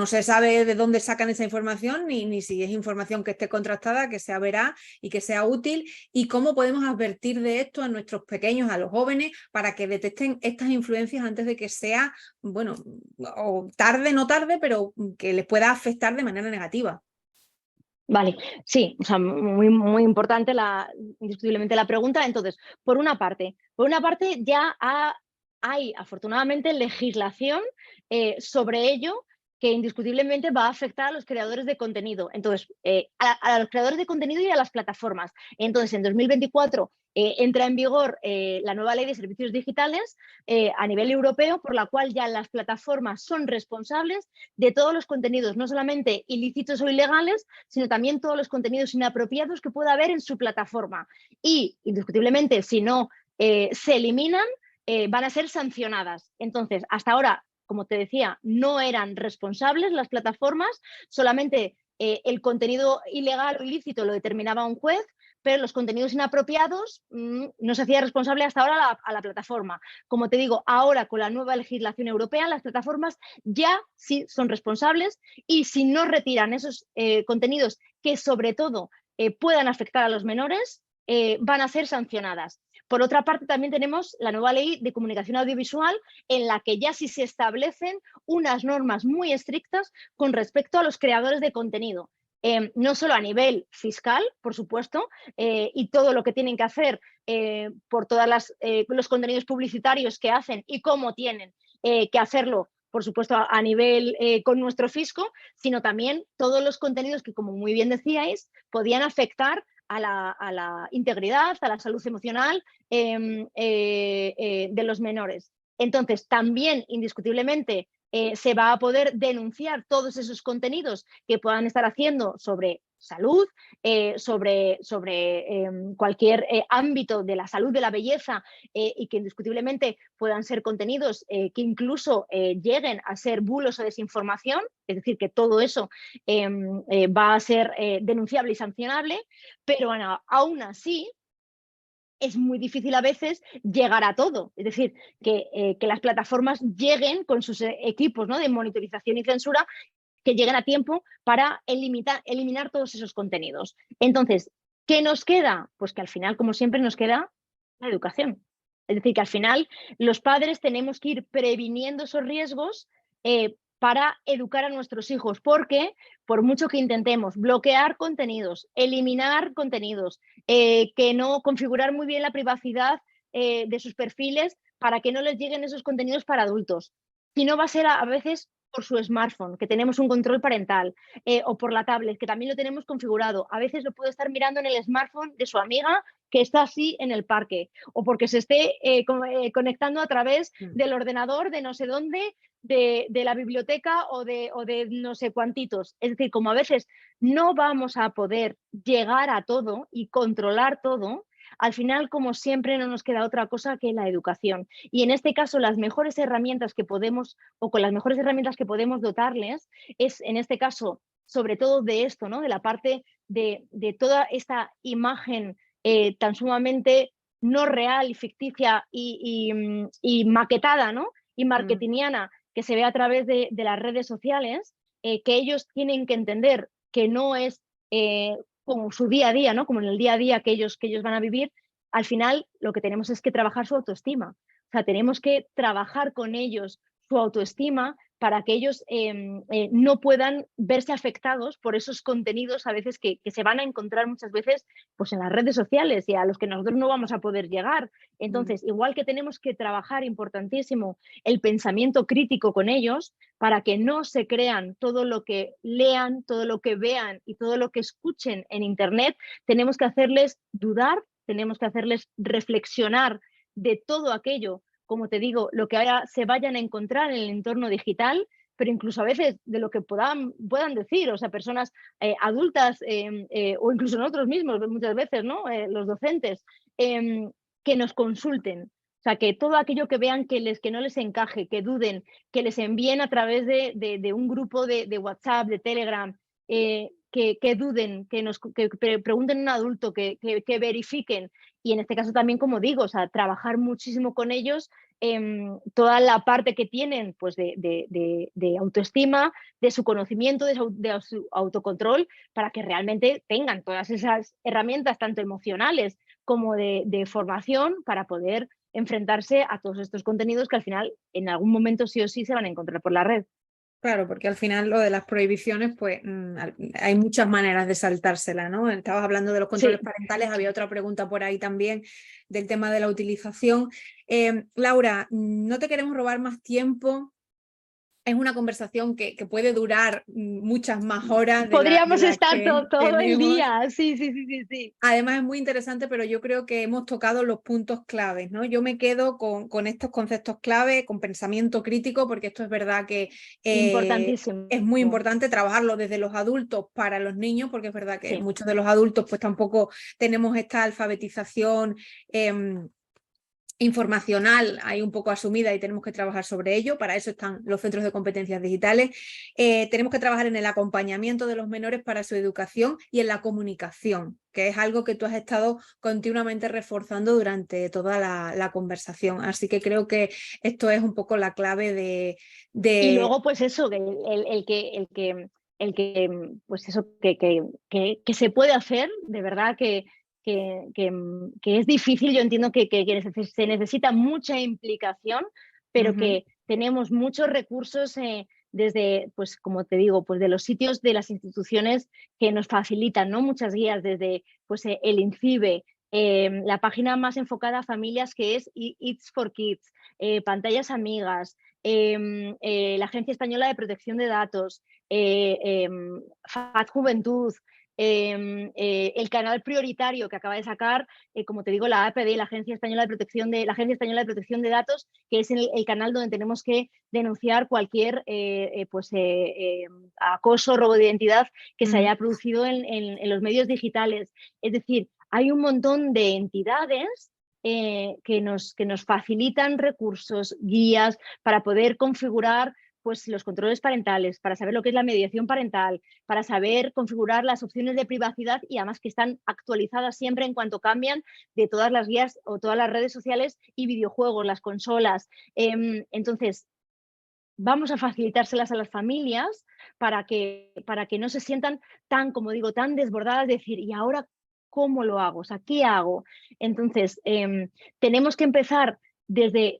A: se sabe de dónde sacan esa información, ni si es información que esté contrastada, que sea veraz y que sea útil, y cómo podemos advertir de esto a nuestros pequeños, a los jóvenes, para que detecten estas influencias antes de que sea, o tarde, no tarde, pero que les pueda afectar de manera negativa.
B: Vale, sí, o sea, muy, muy importante indiscutiblemente la pregunta. Entonces, por una parte ya hay afortunadamente legislación sobre ello, que indiscutiblemente va a afectar a los creadores de contenido. Entonces, a los creadores de contenido y a las plataformas. Entonces, en 2024 entra en vigor la nueva ley de servicios digitales a nivel europeo, por la cual ya las plataformas son responsables de todos los contenidos, no solamente ilícitos o ilegales, sino también todos los contenidos inapropiados que pueda haber en su plataforma. Y, indiscutiblemente, si no se eliminan, van a ser sancionadas. Entonces, hasta ahora, como te decía, no eran responsables las plataformas, solamente el contenido ilegal o ilícito lo determinaba un juez, pero los contenidos inapropiados no se hacía responsable hasta ahora a la plataforma. Como te digo, ahora con la nueva legislación europea, las plataformas ya sí son responsables, y si no retiran esos contenidos que sobre todo puedan afectar a los menores, van a ser sancionadas. Por otra parte, también tenemos la nueva ley de comunicación audiovisual, en la que ya sí se establecen unas normas muy estrictas con respecto a los creadores de contenido. No solo a nivel fiscal, por supuesto, y todo lo que tienen que hacer por todos los contenidos publicitarios que hacen y cómo tienen que hacerlo, por supuesto, a nivel con nuestro fisco, sino también todos los contenidos que, como muy bien decíais, podían afectar a la integridad, a la salud emocional de los menores. Entonces, también, indiscutiblemente, se va a poder denunciar todos esos contenidos que puedan estar haciendo sobre salud, sobre cualquier ámbito de la salud, de la belleza, y que indiscutiblemente puedan ser contenidos que incluso lleguen a ser bulos o desinformación, es decir, que todo eso va a ser denunciable y sancionable, pero aún así es muy difícil a veces llegar a todo. Es decir, que las plataformas lleguen con sus equipos, ¿no?, de monitorización y censura, que lleguen a tiempo para eliminar todos esos contenidos. Entonces, ¿qué nos queda? Pues que al final, como siempre, nos queda la educación. Es decir, que al final los padres tenemos que ir previniendo esos riesgos para educar a nuestros hijos, porque por mucho que intentemos bloquear contenidos, eliminar contenidos, que no configurar muy bien la privacidad de sus perfiles para que no les lleguen esos contenidos para adultos, si no va a ser a veces por su smartphone, que tenemos un control parental, o por la tablet, que también lo tenemos configurado. A veces lo puede estar mirando en el smartphone de su amiga, que está así en el parque, o porque se esté conectando a través del ordenador de no sé dónde, de la biblioteca o de no sé cuantitos. Es decir, como a veces no vamos a poder llegar a todo y controlar todo, al final, como siempre, no nos queda otra cosa que la educación. Y en este caso, las mejores herramientas que podemos, o con las mejores herramientas que podemos dotarles, es en este caso, sobre todo de esto, ¿no?, de la parte de toda esta imagen tan sumamente no real y ficticia y maquetada, ¿no?, y marketingiana, que se ve a través de las redes sociales. que ellos tienen que entender que no es como su día a día, ¿no? Como en el día a día que ellos van a vivir, al final lo que tenemos es que trabajar su autoestima. O sea, tenemos que trabajar con ellos su autoestima para que ellos no puedan verse afectados por esos contenidos a veces que se van a encontrar muchas veces pues, en las redes sociales y a los que nosotros no vamos a poder llegar. Entonces, igual que tenemos que trabajar importantísimo el pensamiento crítico con ellos para que no se crean todo lo que lean, todo lo que vean y todo lo que escuchen en Internet, tenemos que hacerles dudar, tenemos que hacerles reflexionar de todo aquello, como te digo, lo que ahora se vayan a encontrar en el entorno digital, pero incluso a veces de lo que puedan decir, o sea, personas adultas o incluso nosotros mismos muchas veces, ¿no? Los docentes, que nos consulten. O sea, que todo aquello que vean que no les encaje, que duden, que les envíen a través de un grupo de WhatsApp, de Telegram, que duden, que pregunten a un adulto, que verifiquen. Y en este caso también, como digo, o sea, trabajar muchísimo con ellos toda la parte que tienen pues de autoestima, de su conocimiento, de su autocontrol, para que realmente tengan todas esas herramientas, tanto emocionales como de formación, para poder enfrentarse a todos estos contenidos que al final en algún momento sí o sí se van a encontrar por la red.
A: Claro, porque al final lo de las prohibiciones, pues hay muchas maneras de saltársela, ¿no? Estabas hablando de los controles
B: Sí.
A: parentales, había otra pregunta por ahí también del tema de la utilización. Laura, no te queremos robar más tiempo. Es una conversación que puede durar muchas más horas de
B: Podríamos
A: las
B: estar
A: que
B: todo el
A: tenemos.
B: día, sí.
A: Además es muy interesante, pero yo creo que hemos tocado los puntos claves, ¿no? Yo me quedo con estos conceptos clave, con pensamiento crítico, porque esto es verdad que
B: Importantísimo.
A: es muy importante trabajarlo desde los adultos para los niños, porque es verdad que
B: Sí.
A: muchos de los adultos pues tampoco tenemos esta alfabetización informacional ahí un poco asumida y tenemos que trabajar sobre ello. Para eso están los centros de competencias digitales. Tenemos que trabajar en el acompañamiento de los menores para su educación y en la comunicación, que es algo que tú has estado continuamente reforzando durante toda la conversación. Así que creo que esto es un poco la clave de...
B: Y luego, pues eso, pues eso, que se puede hacer, de verdad que es difícil. Yo entiendo que se necesita mucha implicación, pero que tenemos muchos recursos desde, pues como te digo, pues de los sitios de las instituciones que nos facilitan, ¿no? Muchas guías desde pues, el INCIBE, la página más enfocada a familias que es It's for Kids, pantallas amigas, la Agencia Española de Protección de Datos, FAD Juventud, el canal prioritario que acaba de sacar, como te digo, la APD, la Agencia Española de Protección de Datos, que es el canal donde tenemos que denunciar cualquier acoso, robo de identidad que se haya producido en los medios digitales. Es decir, hay un montón de entidades que nos facilitan recursos, guías para poder configurar pues, los controles parentales, para saber lo que es la mediación parental, para saber configurar las opciones de privacidad y además que están actualizadas siempre en cuanto cambian de todas las guías o todas las redes sociales y videojuegos, las consolas. Entonces, vamos a facilitárselas a las familias para que no se sientan tan, como digo, tan desbordadas de decir, ¿y ahora cómo lo hago? O sea, ¿qué hago? Entonces, tenemos que empezar desde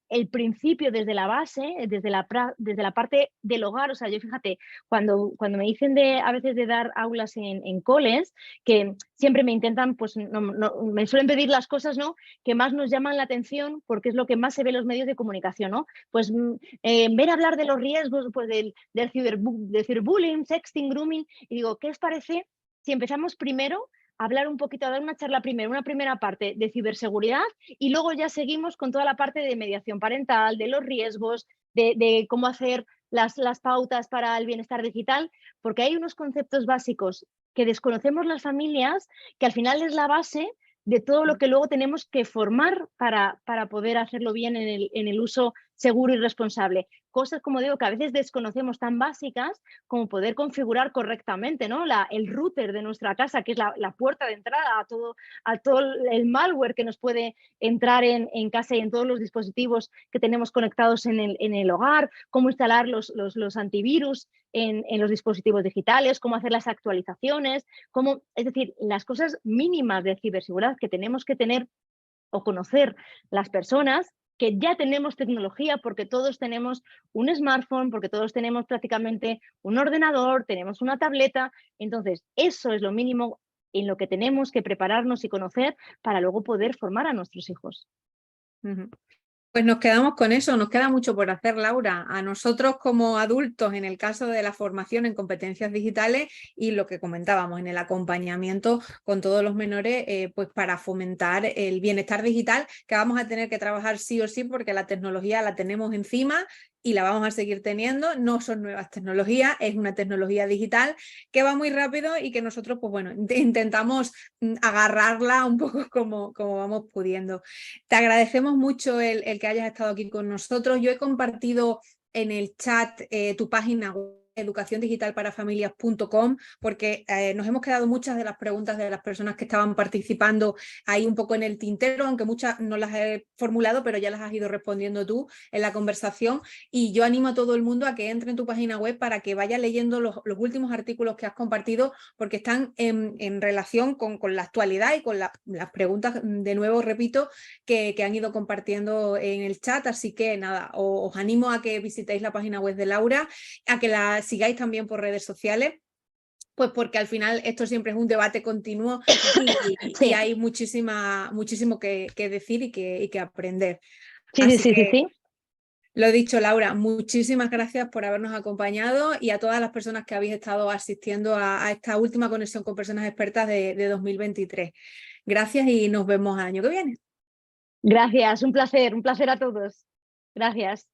B: el principio, desde la base, desde la parte del hogar. O sea, yo fíjate, cuando me dicen a veces de dar aulas en coles, que siempre me intentan, pues me suelen pedir las cosas, ¿no?, que más nos llaman la atención porque es lo que más se ve en los medios de comunicación, ¿no? Pues ver hablar de los riesgos pues, del ciberbullying, sexting, grooming, y digo, ¿qué os parece si empezamos primero a hablar un poquito, a dar una charla primero, una primera parte de ciberseguridad y luego ya seguimos con toda la parte de mediación parental, de los riesgos, de cómo hacer las pautas para el bienestar digital? Porque hay unos conceptos básicos que desconocemos las familias, que al final es la base de todo lo que luego tenemos que formar para poder hacerlo bien en el uso seguro y responsable. Cosas, como digo, que a veces desconocemos tan básicas como poder configurar correctamente, ¿no? El router de nuestra casa, que es la puerta de entrada a todo el malware que nos puede entrar en casa y en todos los dispositivos que tenemos conectados en el hogar, cómo instalar los antivirus en los dispositivos digitales, cómo hacer las actualizaciones, es decir, las cosas mínimas de ciberseguridad que tenemos que tener o conocer las personas que ya tenemos tecnología, porque todos tenemos un smartphone, porque todos tenemos prácticamente un ordenador, tenemos una tableta. Entonces, eso es lo mínimo en lo que tenemos que prepararnos y conocer para luego poder formar a nuestros hijos.
A: Pues nos quedamos con eso, nos queda mucho por hacer, Laura. A nosotros como adultos, en el caso de la formación en competencias digitales y lo que comentábamos en el acompañamiento con todos los menores, pues para fomentar el bienestar digital, que vamos a tener que trabajar sí o sí porque la tecnología la tenemos encima y la vamos a seguir teniendo. No son nuevas tecnologías, es una tecnología digital que va muy rápido y que nosotros, pues bueno, intentamos agarrarla un poco como vamos pudiendo. Te agradecemos mucho el que hayas estado aquí con nosotros. Yo he compartido en el chat tu página web, educaciondigitalparafamilias.com, porque nos hemos quedado muchas de las preguntas de las personas que estaban participando ahí un poco en el tintero, aunque muchas no las he formulado, pero ya las has ido respondiendo tú en la conversación. Y yo animo a todo el mundo a que entre en tu página web para que vaya leyendo los últimos artículos que has compartido, porque están en relación con la actualidad y con las preguntas, de nuevo, repito, que han ido compartiendo en el chat. Así que nada, os animo a que visitéis la página web de Laura, a que la sigáis también por redes sociales, pues porque al final esto siempre es un debate continuo y,
B: Sí.
A: y hay muchísimo que decir y que aprender.
B: Sí.
A: Lo dicho, Laura, muchísimas gracias por habernos acompañado y a todas las personas que habéis estado asistiendo a esta última conexión con personas expertas de 2023. Gracias y nos vemos el año que viene.
B: Gracias, un placer a todos. Gracias.